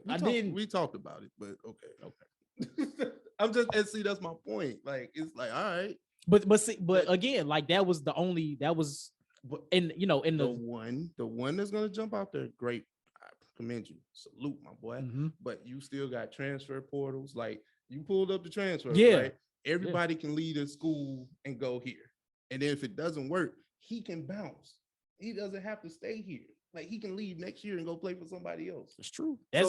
We talked about it, but okay. I'm just, and see, that's my point. Like, it's like, all right. But again, like that was, in, you know, in the one that's gonna jump out there. Great, I commend you. Salute, my boy. Mm-hmm. But you still got transfer portals. Like, you pulled up the transfer. Yeah. Right? Everybody can leave a school and go here. And then if it doesn't work, he can bounce. He doesn't have to stay here. Like, he can leave next year and go play for somebody else. It's true. This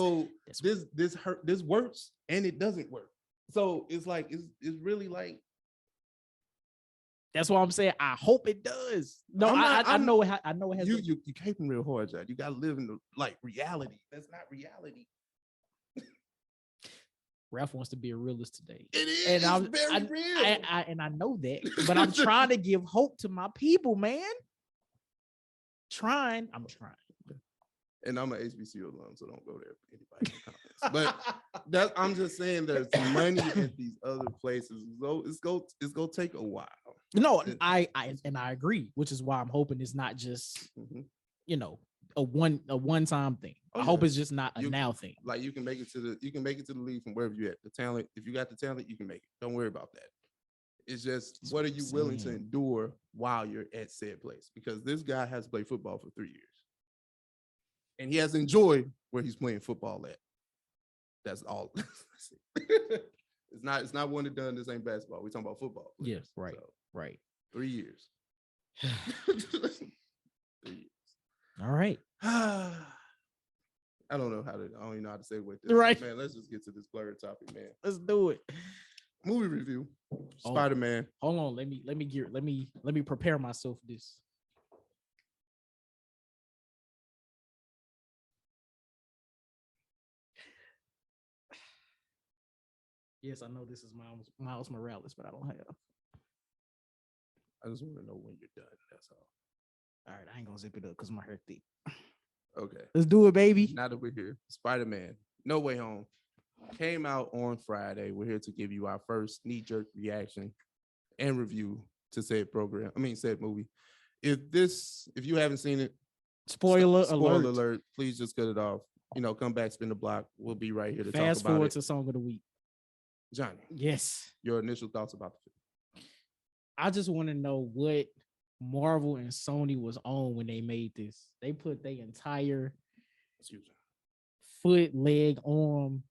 works, and it doesn't work. So it's like, it's really like. That's what I'm saying. I hope it does. No, I know it has. You caping real hard, John. You gotta live in the reality. That's not reality. Ralph wants to be a realist today. It is, and it's very real. And I know that, but I'm trying to give hope to my people, man. I'm trying. And I'm an HBCU alum, so don't go there for anybody in the comments. But I'm just saying, there's money at these other places. So it's gonna take a while. No, I agree, which is why I'm hoping it's not just you know, a one-time thing. I hope it's just not a now thing. Like, you can make it to the league from wherever you're at. The talent, if you got the talent, you can make it. Don't worry about that. It's just, what are you willing to endure while you're at said place? Because this guy has played football for 3 years, and he has enjoyed where he's playing football at. That's all. It's not one and done. This ain't basketball. We're talking about football. Yes, right, so, right. 3 years. 3 years. All right. I don't even know how to say with this. Right, man. Let's just get to this blurred topic, man. Let's do it. Movie review. SpiderMan. Hold on. Let me prepare myself for this. Yes, I know this is Miles Morales, but I don't have. I just want to know when you're done. That's all. All right, I ain't gonna zip it up because my hair thick. Okay. Let's do it, baby. Now that we're here, SpiderMan, No Way Home came out on Friday. We're here to give you our first knee-jerk reaction and review to said movie. If you haven't seen it, spoiler alert, please just cut it off. You know, come back, spin the block. We'll be right here to talk about it. Fast forward to Song of the Week. Johnnie. Yes. Your initial thoughts about the film? I just want to know what Marvel and Sony was on when they made this. They put their entire foot, leg, arm.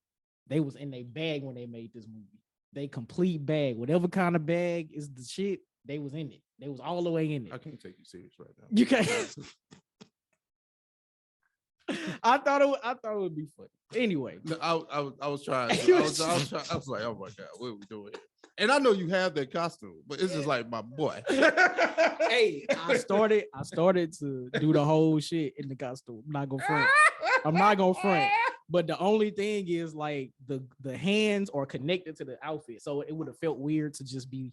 They was in their bag when they made this movie. They complete bag. Whatever kind of bag is the shit, they was in it. They was all the way in it. I can't take you serious right now. You can't. I thought it would be funny. Anyway, no, I was trying. I was like, oh my god, what are we doing here? And I know you have that costume, but it's just like, my boy. Hey, I started to do the whole shit in the costume. I'm not gonna front. But the only thing is, like, the hands are connected to the outfit, so it would have felt weird to just be.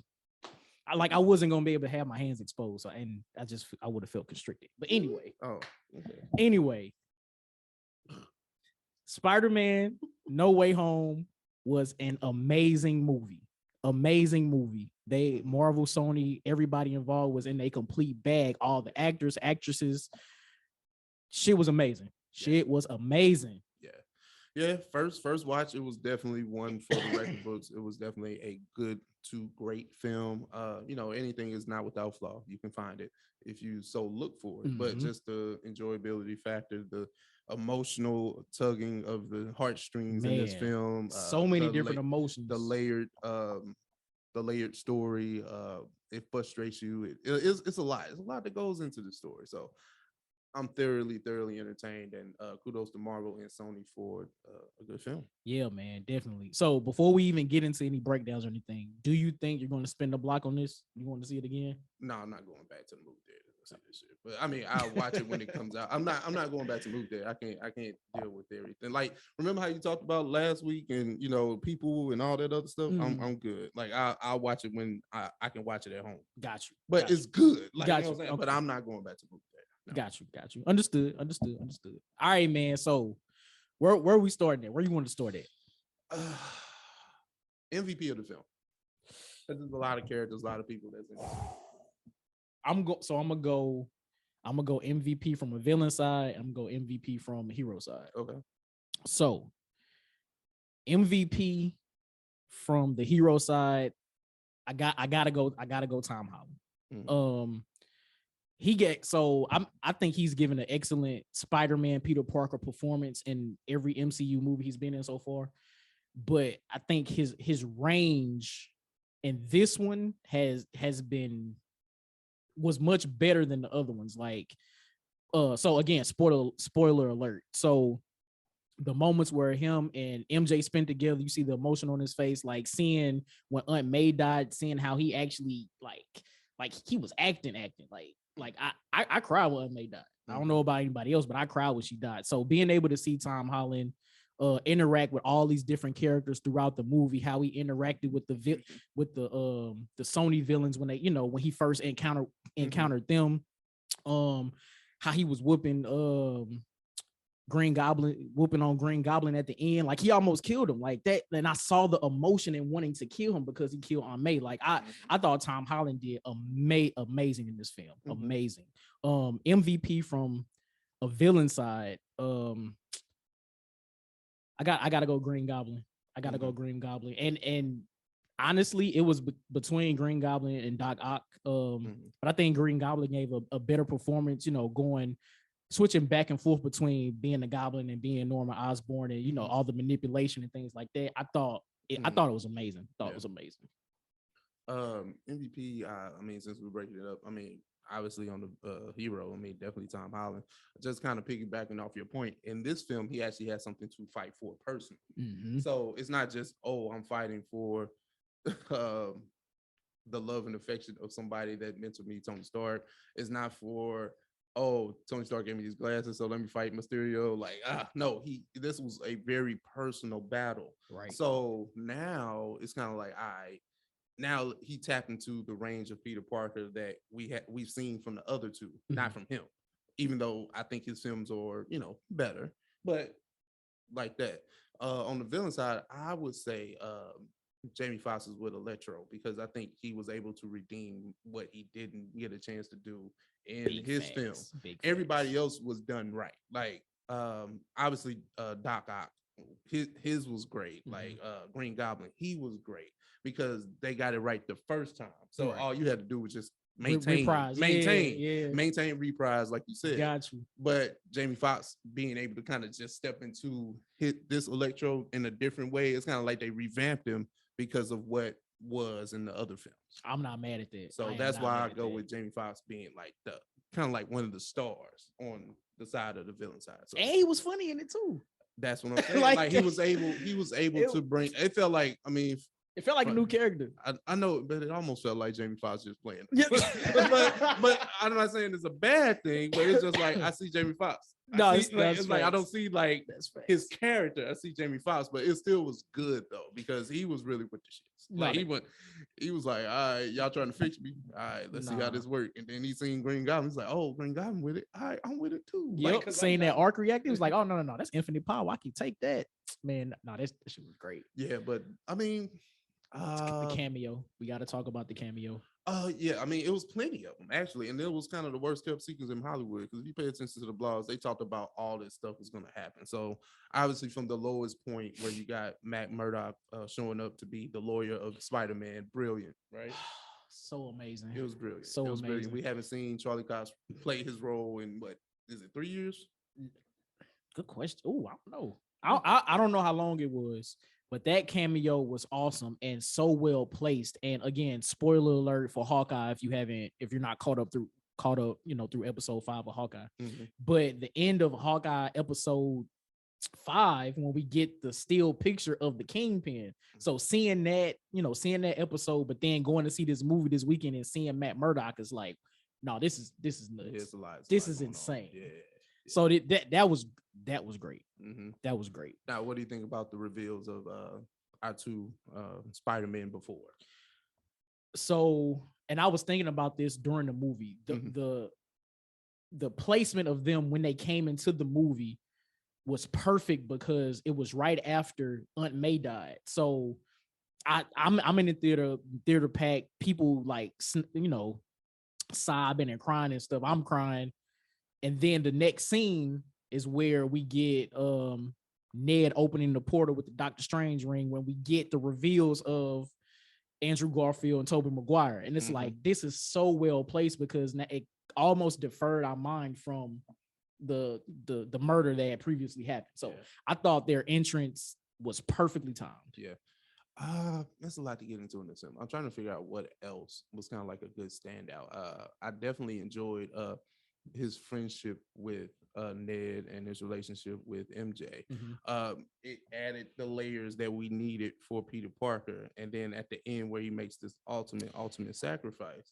I wasn't gonna be able to have my hands exposed, so, and I would have felt constricted. But anyway. Oh. Okay. Anyway. SpiderMan No Way Home was an amazing movie. Marvel, Sony, everybody involved was in a complete bag. All the actors, actresses, shit was amazing. Shit was amazing. Yeah. First watch, it was definitely one for the record books. It was definitely a good to great film. Anything is not without flaw. You can find it if you so look for it. But just the enjoyability factor, the emotional tugging of the heartstrings in this film, so many different emotions, the layered story, it frustrates you. It's a lot. It's a lot that goes into the story. So I'm thoroughly entertained, and kudos to Marvel and Sony for a good film. Yeah, man, definitely. So before we even get into any breakdowns or anything, do you think you're going to spend a block on this? You want to see it again? No, I'm not going back to the movie theater to see this shit. But I mean, I'll watch it when it comes out. I'm not going back to the movie theater. I can't deal with everything. Like, remember how you talked about last week and people and all that other stuff? I'm good. Like I'll watch it when I can watch it at home. Got you. But it's good. Like, got you know you. what I'm saying? Okay. But I'm not going back to the movie theater. No. Got you. Understood. All right, man. So where we starting at? Where you want to start at? MVP of the film. There's a lot of characters, a lot of people that's in it. I'm gonna go MVP from a villain side. I'm gonna go MVP from a hero side. Okay. So MVP from the hero side, I gotta go Tom Holland. Mm-hmm. I think he's given an excellent Spider-Man Peter Parker performance in every MCU movie he's been in so far. But I think his range in this one was much better than the other ones. Like, so again, spoiler alert. So the moments where him and MJ spent together, you see the emotion on his face, like seeing when Aunt May died, seeing how he actually like he was acting. Like I cried when Aunt May died. I don't know about anybody else, but I cried when she died. So being able to see Tom Holland interact with all these different characters throughout the movie, how he interacted with the Sony villains when they, when he first encountered them, how he was whooping on Green Goblin at the end, like he almost killed him like that. And I saw the emotion in wanting to kill him because he killed Aunt May. Like I thought Tom Holland did amazing in this film. Amazing. MVP from a villain side. I gotta go Green Goblin. Go Green Goblin. And honestly, it was between Green Goblin and Doc Ock. But I think Green Goblin gave a better performance, switching back and forth between being a goblin and being Norman Osborn and, all the manipulation and things like that. I thought it was amazing. It was amazing. MVP, I mean, since we're breaking it up, I mean, obviously on the hero, I mean, definitely Tom Holland. Just kind of piggybacking off your point, in this film, he actually has something to fight for personally. So it's not just, I'm fighting for the love and affection of somebody that meant to me, Tony Stark. It's not for, Tony Stark gave me these glasses, so let me fight Mysterio. Like, no, this was a very personal battle. Right. So now it's kind of like, now he tapped into the range of Peter Parker that we've seen from the other two, not from him. Even though I think his films are, better, but like that. On the villain side, I would say Jamie Foxx is with Electro, because I think he was able to redeem what he didn't get a chance to do in his film. Everybody else was done right. Like, obviously, Doc Ock, his was great. Like Green Goblin, he was great because they got it right the first time. So all you had to do was just maintain, reprise, like you said. Got you. But Jamie Foxx being able to kind of just step into this Electro in a different way, it's kind of like they revamped him because of what was in the other films. I'm not mad at that. So that's why I go with Jamie Foxx being like the kind of like one of the stars on the side of the villain side. So, and he was funny in it too. That's what I'm saying. like he was able to bring. It felt like, I mean, it felt like a new character. I know, but it almost felt like Jamie Foxx just playing. but I'm not saying it's a bad thing, but it's just like I see Jamie Foxx. It's like I don't see like his character. I see Jamie Foxx, but it still was good though, because he was really with the shits. Like he was like, all right, y'all trying to fix me. All right, let's see how this works. And then he seen Green Goblin. He's like, Green Goblin with it. All right, I'm with it too. Yep. Like, saying that arc reacting, he was like, no, that's infinite power. I can take that. Man, no, this shit was great. Yeah, but I mean, the cameo. We got to talk about the cameo. Yeah, I mean, it was plenty of them actually, and it was kind of the worst kept secrets in Hollywood because if you pay attention to the blogs, they talked about all this stuff was going to happen. So obviously, from the lowest point where you got Matt Murdock showing up to be the lawyer of Spider-Man, brilliant, right? So amazing. It was brilliant. So it was amazing. brilliant. We haven't seen Charlie Cox play his role in what is it, 3 years? Good question. Oh, I don't know. I don't know how long it was, but that cameo was awesome and so well placed. And again, spoiler alert for Hawkeye if you're not caught up, through episode 5 of Hawkeye. But the end of Hawkeye episode 5, when we get the still picture of the Kingpin. So seeing that episode, but then going to see this movie this weekend and seeing Matt Murdock is like, no, this is nuts. This is insane. Yeah. So that was great. That was great. Now, what do you think about the reveals of our two Spider-Man before? So, and I was thinking about this during the movie. The placement of them when they came into the movie was perfect because it was right after Aunt May died. So I'm in the theater pack. People like sobbing and crying and stuff. I'm crying. And then the next scene is where we get Ned opening the portal with the Doctor Strange ring when we get the reveals of Andrew Garfield and Tobey Maguire. And it's like, this is so well placed because it almost deferred our mind from the murder that had previously happened. So I thought their entrance was perfectly timed. Yeah. That's a lot to get into in this film. I'm trying to figure out what else was kind of like a good standout. I definitely enjoyed his friendship with Ned and his relationship with MJ. It added the layers that we needed for Peter Parker, and then at the end where he makes this ultimate sacrifice.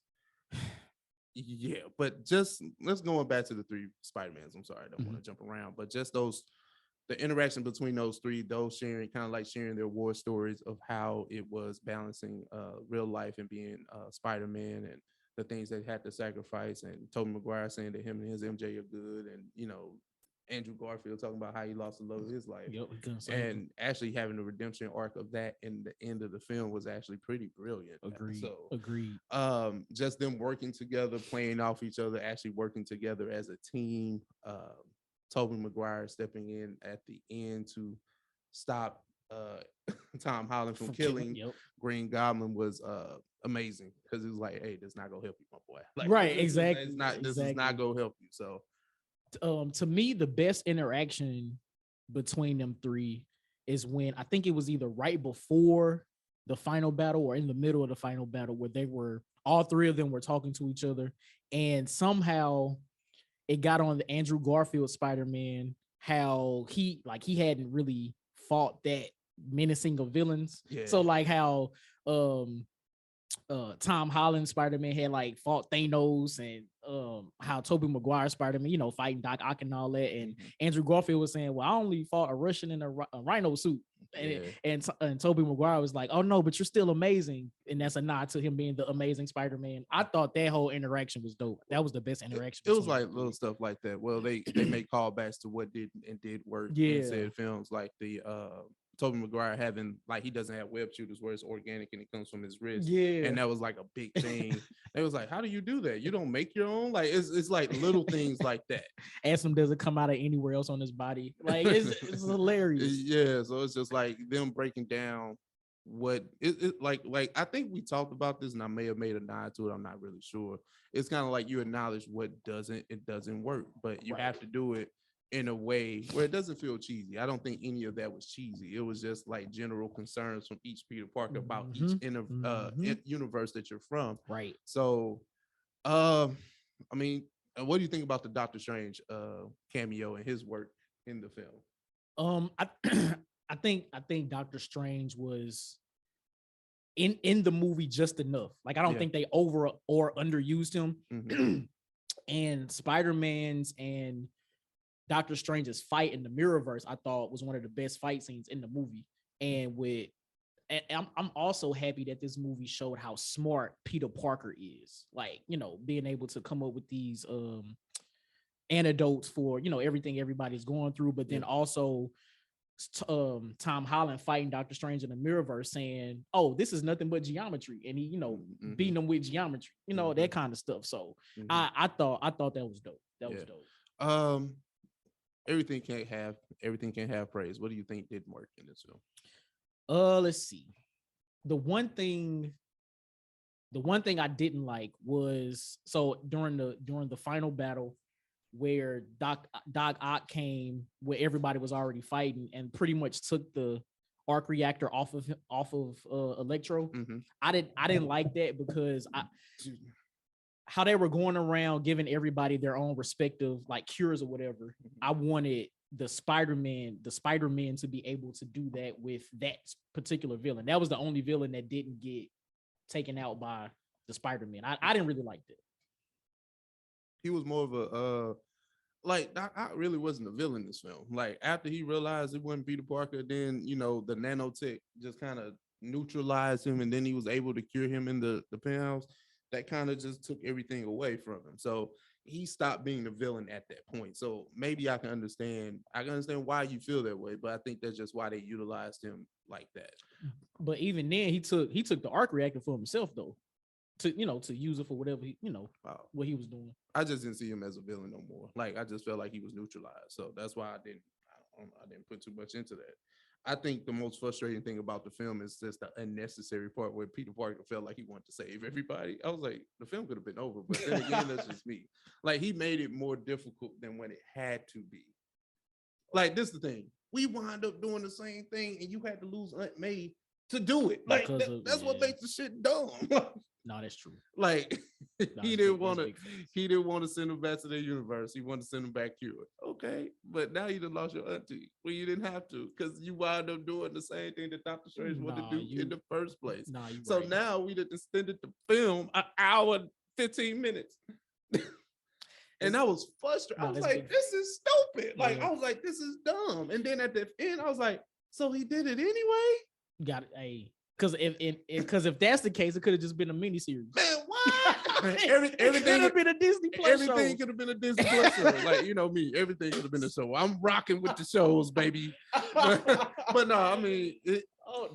Yeah, but just let's go back to the 3 Spider-Mans. I'm sorry, I don't want to jump around, but just the interaction between those 3, those sharing their war stories of how it was balancing real life and being Spider-Man, and the things they had to sacrifice, and Tobey Maguire saying that him and his MJ are good, and Andrew Garfield talking about how he lost the love of his life, and actually having the redemption arc of that in the end of the film was actually pretty brilliant. Agreed. Just them working together, playing off each other, actually working together as a team. Tobey Maguire stepping in at the end to stop Tom Holland from killing Green Goblin was amazing, because it was like, hey, this is not gonna help you, my boy. Like, right, exactly. This is not gonna help you. So to me, the best interaction between them 3 is when I think it was either right before the final battle or in the middle of the final battle, where all 3 of them were talking to each other, and somehow it got on the Andrew Garfield Spider-Man how he hadn't really fought that menacing of villains. So like how Tom Holland Spider-Man had like fought Thanos, and how Tobey Maguire Spider-Man, fighting Doc Ock and all that, and Andrew Garfield was saying, well, I only fought a Russian in a rhino suit, and Tobey Maguire was like, oh no, but you're still amazing, and that's a nod to him being the amazing Spider-Man. I thought that whole interaction was dope. That was the best interaction. It was like little stuff like that. Well, they make callbacks to what did work in said films, like the Tobey Maguire having, like, he doesn't have web shooters where it's organic and it comes from his wrist. And that was like a big thing. It was like, how do you do that? You don't make your own? Like, it's like little things like that. Ansem doesn't come out of anywhere else on his body. Like, it's hilarious. Yeah, so it's just like them breaking down what it like I think we talked about this, and I may have made a nod to it. I'm not really sure. It's kind of like you acknowledge what doesn't work, but you have to do it in a way where it doesn't feel cheesy. I don't think any of that was cheesy. It was just like general concerns from each Peter Parker about each universe that you're from. Right. So, I mean, what do you think about the Doctor Strange cameo and his work in the film? I think Doctor Strange was in the movie just enough. Like, I don't think they over or underused him. And Spider-Man's and Doctor Strange's fight in the Mirrorverse, I thought, was one of the best fight scenes in the movie. And I'm also happy that this movie showed how smart Peter Parker is. Like, being able to come up with these antidotes for, everything everybody's going through, but then also Tom Holland fighting Doctor Strange in the Mirrorverse, saying, "Oh, this is nothing but geometry," and he, beating him with geometry, that kind of stuff. So I thought that was dope. That was dope. Everything can't have praise. What do you think didn't work in this film? Let's see. The one thing I didn't like was, so during the final battle where Doc Ock came, where everybody was already fighting and pretty much took the arc reactor off of Electro. I didn't like that because how they were going around giving everybody their own respective like cures or whatever. I wanted the Spider-Man to be able to do that with that particular villain. That was the only villain that didn't get taken out by the Spider-Man. I didn't really like that. He was more of a like Doc Ock really wasn't a villain in this film. Like after he realized it wasn't Peter Parker, then the nanotech just kind of neutralized him, and then he was able to cure him in the penthouse. That kind of just took everything away from him. So he stopped being the villain at that point. So maybe I can understand why you feel that way, but I think that's just why they utilized him like that. But even then, he took the arc reactor for himself though, to use it for whatever what he was doing. I just didn't see him as a villain no more. Like I just felt like he was neutralized. So that's why I didn't put too much into that. I think the most frustrating thing about the film is just the unnecessary part where Peter Parker felt like he wanted to save everybody. I was like, the film could have been over, but then again, that's just me. Like he made it more difficult than when it had to be. Like this is the thing. We wound up doing the same thing and you had to lose Aunt May to do it. Like that's what makes the shit dumb. No, that's true. Like he didn't want to send him back to their universe. He wanted to send him back cured. Okay, but now you done lost your auntie. Well, you didn't have to because you wound up doing the same thing that Doctor Strange wanted to do in the first place. So right. Now we done extended the film an hour and 15 minutes. And I was frustrated. I was like, this is stupid. Like, I was like, this is dumb. And then at the end, I was like, so he did it anyway? Got it. Because if that's the case, it could have just been a miniseries. Man, what? Everything could have been a Disney Plus show. Everything could have been a Disney Plus show. Like, me, everything could have been a show. I'm rocking with the shows, baby. But no, I mean,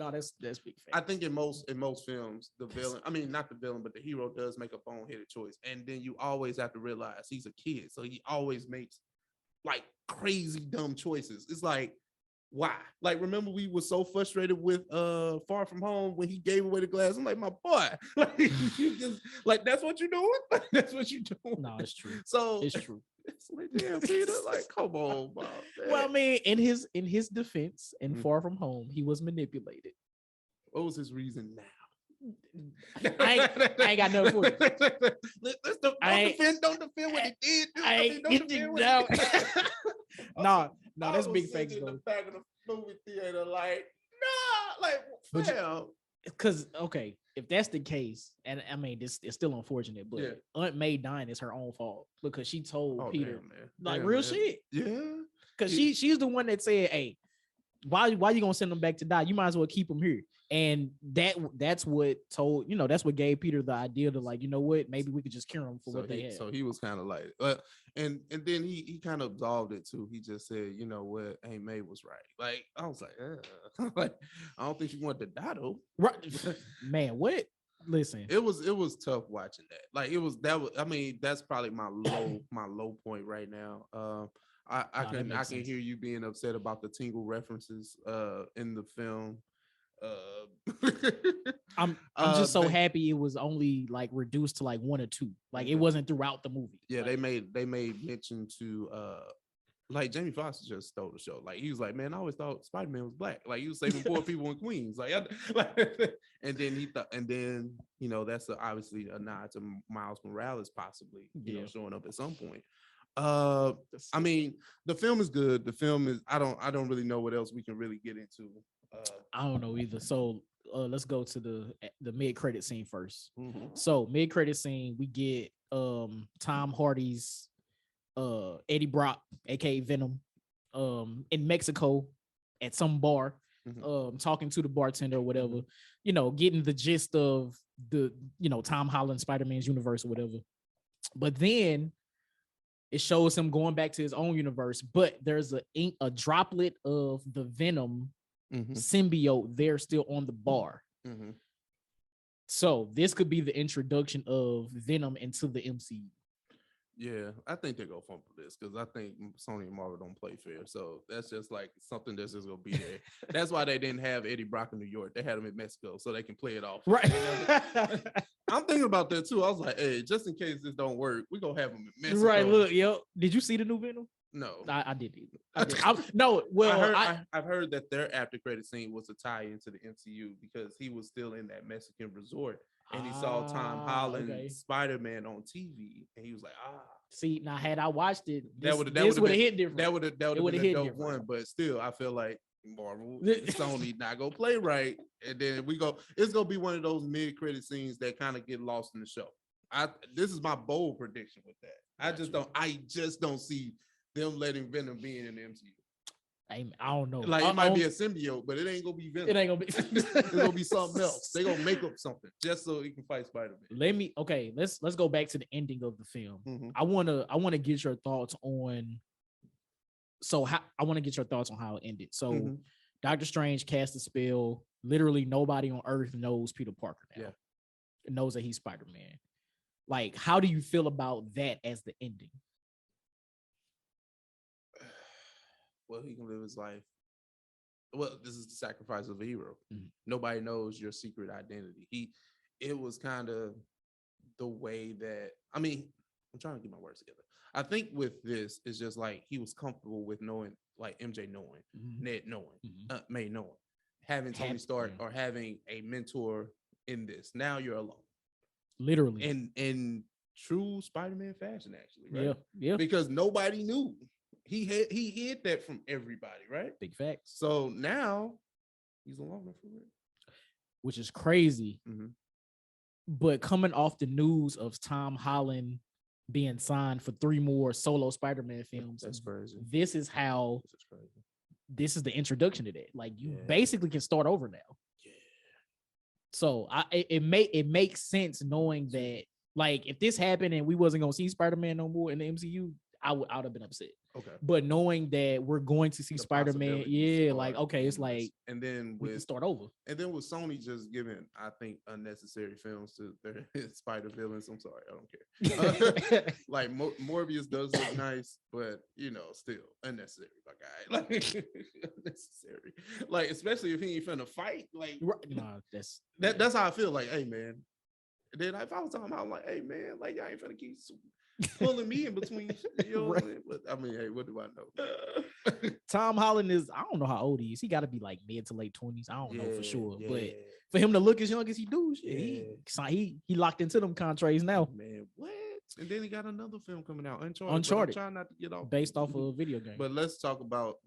that's big facts. I think in most films, the villain, not the villain, but the hero does make a boneheaded choice. And then you always have to realize he's a kid. So he always makes like crazy dumb choices. It's like, why? Like, remember we were so frustrated with Far From Home when he gave away the glass. I'm like, my boy, like you just like that's what you're doing. That's what you're doing. No, it's true. So it's true. It's like, damn, Peter, like, come on, Bob. Well, in his defense, in Far From Home, he was manipulated. What was his reason now? I ain't got no for it. Don't defend what he did. Don't defend what No, that's big fakes though. The back of the movie theater, like, because okay, if that's the case, and this is still unfortunate, but Aunt May dying is her own fault because she told Peter, real shit. Yeah, because she's the one that said, "Hey, why you gonna send them back to die? You might as well keep them here." And that's what that's what gave Peter the idea to like, what, maybe we could just cure them for what they had. So he was kind of like, and then he kind of absolved it too. He just said, you know what, Aunt May was right. Like I was like, like I don't think she wanted to die though. Right, man. What? Listen, it was tough watching that. Like that's probably my low point right now. I can hear you being upset about the Tingle references in the film. I'm just so happy it was only like reduced to like one or two. Like it wasn't throughout the movie. Yeah, they made mention to like Jamie Foxx just stole the show. Like he was like, man, I always thought Spider-Man was black. Like he was saving poor people in Queens. Like and then that's obviously a nod to Miles Morales possibly showing up at some point. The film is good. The film is I don't really know what else we can really get into. I don't know either. So let's go to the mid-credit scene first. Mm-hmm. So mid-credit scene, we get Tom Hardy's Eddie Brock, aka Venom, in Mexico at some bar, talking to the bartender or whatever, getting the gist of the Tom Holland Spider-Man's universe or whatever. But then It shows him going back to his own universe, but there's a droplet of the Venom symbiote there still on the bar. So this could be the introduction of Venom into the MCU. Yeah, I think they're gonna fumble this because I think Sony and Marvel don't play fair. So that's just like something that's just gonna be there. That's why they didn't have Eddie Brock in New York. They had him in Mexico so they can play it off. Right. I'm thinking about that too. I was like, hey, just in case this don't work, we're gonna have him in Mexico. Right. Look, yo, did you see the new Venom? No, I didn't. No, well, I've heard that their after credit scene was a tie into the MCU because he was still in that Mexican resort and he saw Tom Holland SpiderMan on TV and he was like, See, now had I watched it, this would have hit different. That would have been a dope one, but still, I feel like Marvel, Sony not gonna play right, and then it's gonna be one of those mid-credit scenes that kind of get lost in the show. This is my bold prediction with that. I just don't see them letting Venom be in the MCU. I don't know. Like it might be a symbiote, but it ain't gonna be Venom. It ain't gonna be. It's gonna be something else. They gonna make up something just so he can fight Spider-Man. Let's go back to the ending of the film. I wanna get your thoughts on. I want to get your thoughts on how it ended. So, Doctor Strange cast a spell. Literally, nobody on Earth knows Peter Parker now. Yeah, knows that he's Spider-Man. Like, how do you feel about that as the ending? Well, he can live his life. Well, this is the sacrifice of a hero. Nobody knows your secret identity. It was kind of the way that, I'm trying to get my words together. I think with this, it's just like he was comfortable with knowing, like MJ knowing, Ned knowing, May knowing, having Tony Stark or having a mentor in this. Now you're alone. Literally. In true Spider-Man fashion, actually, right? Yeah. Because nobody knew. He hid that from everybody, right? Big facts. So now he's alone for real. Which is crazy. But coming off the news of Tom Holland being signed for 3 more solo Spider-Man films, that's crazy. This is the introduction to that. Like you basically can start over now. Yeah. So it makes sense knowing that, like, if this happened and we wasn't gonna see Spider-Man no more in the MCU, I would have been upset. Okay. But knowing that we're going to see the Spider-Man, it's like, and then we can start over. And then with Sony just giving, I think, unnecessary films to their Spider villains. I'm sorry, I don't care. Like Morbius does look nice, but still unnecessary. Like unnecessary. Like especially if he ain't finna fight. Like that's how I feel. Like, hey man. And then if I was talking about, I'm like, hey man, like y'all ain't finna keep pulling me in between shit, right. But hey, what do I know? Tom Holland is, I don't know how old he is. He got to be like mid to late 20s. I don't know for sure. But for him to look as young as he do, he locked into them contracts now. Man, what? And then he got another film coming out, Uncharted. I'm trying not to get off. Based off of a video game. But let's talk about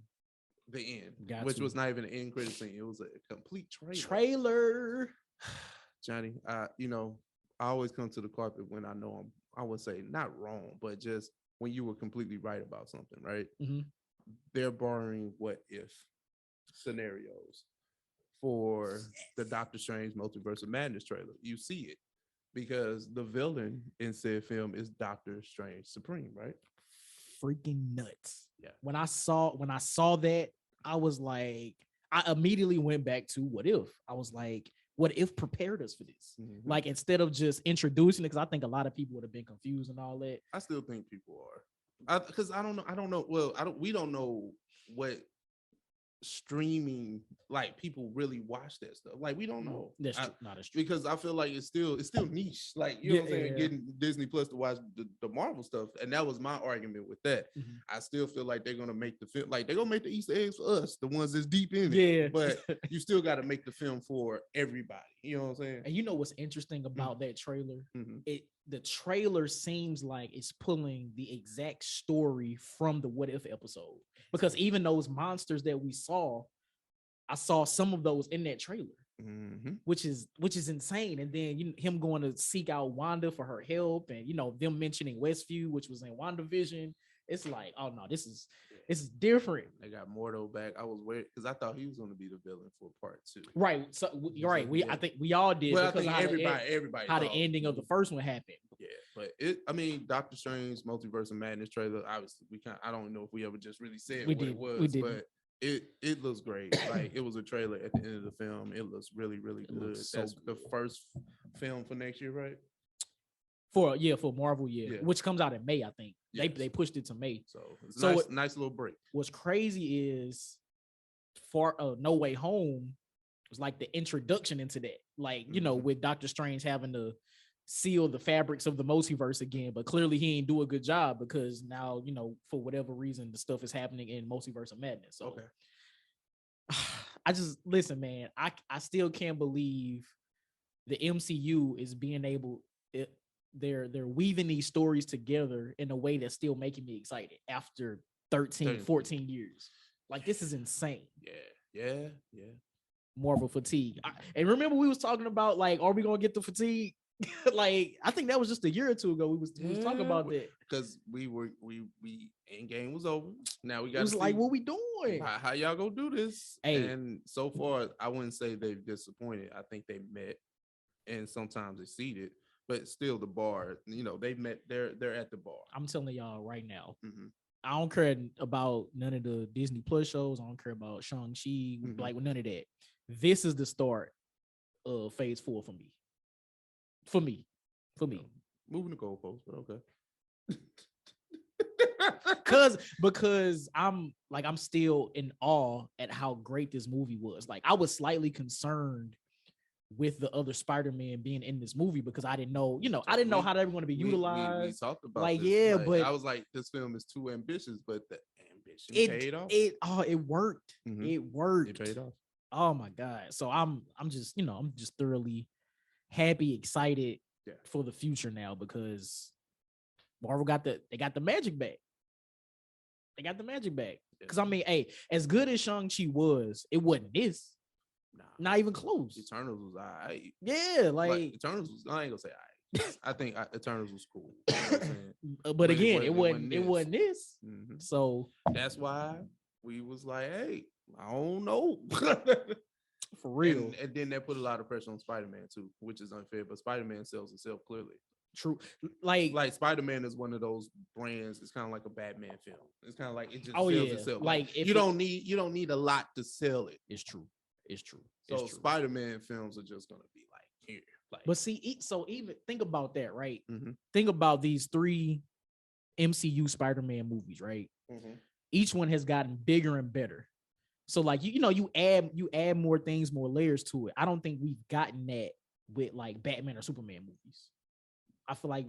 the end, which was not even an end credit scene. It was a complete trailer. Johnny, I always come to the carpet when I know I would say not wrong, but just when you were completely right about something, right? They're borrowing what if scenarios for the Doctor Strange Multiverse of Madness trailer. You see it because the villain in said film is Doctor Strange Supreme, right? Freaking nuts. Yeah. When I saw that, I was like, I immediately went back to what if. I was like, what if prepared us for this? Like, instead of just introducing it, because I think a lot of people would have been confused and all that. I still think people are, because I don't know. Well, we don't know what streaming, like, people really watch that stuff. Like, we don't know. That's true. That's true. Because I feel like it's still niche. Like, you know what I'm saying? Getting Disney Plus to watch the Marvel stuff. And that was my argument with that. I still feel like they're gonna make the film, like they're gonna make the Easter eggs for us, the ones that's deep in it. Yeah. But you still gotta make the film for everybody. You know what I'm saying? And you know what's interesting about that trailer? The trailer seems like it's pulling the exact story from the What If episode. Because even those monsters that we saw, I saw some of those in that trailer, which is insane. And then him going to seek out Wanda for her help, and them mentioning Westview, which was in WandaVision. It's like, oh no, this is different. They got Mordo back. I was worried because I thought he was going to be the villain for part 2. Right. So you're right. I think we all did. Well, I think everybody how the ending of the first one happened. Yeah. But Doctor Strange Multiverse of Madness trailer, obviously I don't know if we ever just really said it was, but it looks great. Like, it was a trailer at the end of the film. It looks really, really good. That's the first film for next year, right? For Marvel, which comes out in May, I think. Yes. They pushed it to May. So it's nice little break. What's crazy is for No Way Home was like the introduction into that. Like, you know, with Doctor Strange having to seal the fabrics of the multiverse again, but clearly he ain't do a good job because now, you know, for whatever reason, the stuff is happening in Multiverse of Madness. So I just listen, man. I still can't believe the MCU is being able. They're weaving these stories together in a way that's still making me excited after 14 years. Like, this is insane. Yeah. Marvel fatigue. And remember we was talking about, like, are we gonna get the fatigue? Like, I think that was just a year or two ago. We was talking about that because we Endgame was over. Now we got. It was like, what we doing? How y'all gonna do this? And so far, I wouldn't say they've disappointed. I think they met and sometimes exceeded. But still, the bar, you know, they met. They're at the bar. I'm telling y'all right now. I don't care about none of the Disney Plus shows. I don't care about Shang-Chi. Like, none of that. This is the start of Phase 4 for me. For me. Moving the goalposts, but okay. Because I'm still in awe at how great this movie was. Like, I was slightly concerned with the other Spider-Man being in this movie because I didn't know how they were going to be utilized. We talked about like, this. But I was like, this film is too ambitious, but the ambition paid off. It worked. It worked. It paid off. Oh my God. So I'm just thoroughly happy, excited for the future now because Marvel got the magic back. They got the magic back. Because as good as Shang-Chi was, it wasn't this. Not even close. Eternals was alright. Yeah, like Eternals was, I ain't gonna say alright. I think Eternals was cool. You know what I'm saying? But again, it wasn't this. So that's why we was like, hey, I don't know. For real. And then they put a lot of pressure on Spider-Man too, which is unfair. But Spider-Man sells itself clearly. True. Like Spider-Man is one of those brands. It's kind of like a Batman film. It's kind of like it just sells itself. Like, you don't need a lot to sell it. It's true. So Spider-Man films are just gonna be like here. Like, but see, so even think about that, right? Think about these 3 MCU Spider-Man movies, right? Each one has gotten bigger and better. So like you add more things, more layers to it. I don't think we've gotten that with like Batman or Superman movies. I feel like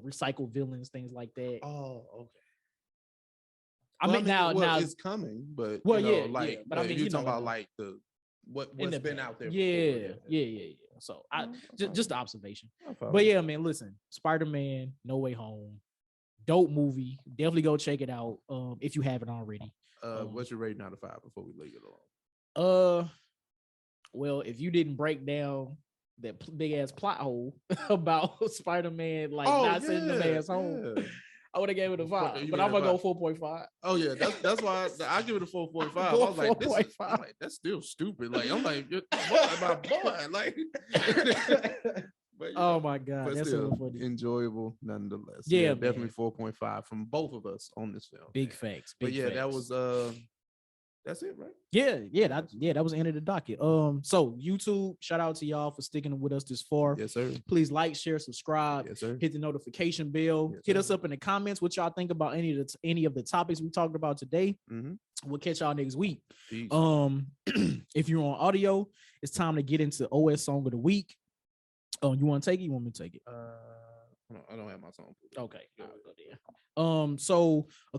recycle villains, things like that. Oh, okay. Now it's coming, but but you're talking about like what's been out there. Yeah. So just the observation. But yeah, man, listen, Spider-Man, No Way Home, dope movie. Definitely go check it out if you haven't already. What's your rating out of 5 before we leave it alone? Well, if you didn't break down that big ass plot hole about Spider-Man not sending the man's home, I would have gave it a 5, but I'm gonna go 4.5. Oh yeah, that's why I give it a 4.5. I was like, that's still stupid. Like, I'm like, my boy, like. But, oh my God, but that's still so funny. Enjoyable nonetheless. Yeah, definitely 4.5 from both of us on this film. Big facts. But yeah, that was that's it, right? Yeah, that was the end of the docket. So YouTube, shout out to y'all for sticking with us this far. Yes, sir. Please like, share, subscribe. Yes, sir. Hit the notification bell. Hit us up in the comments what y'all think about any of the topics we talked about today. We'll catch y'all next week. Peace. If you're on audio, it's time to get into OS Song of the Week. Oh, you want to take it? You want me to take it? I don't have my song. Okay. I'll go there. So a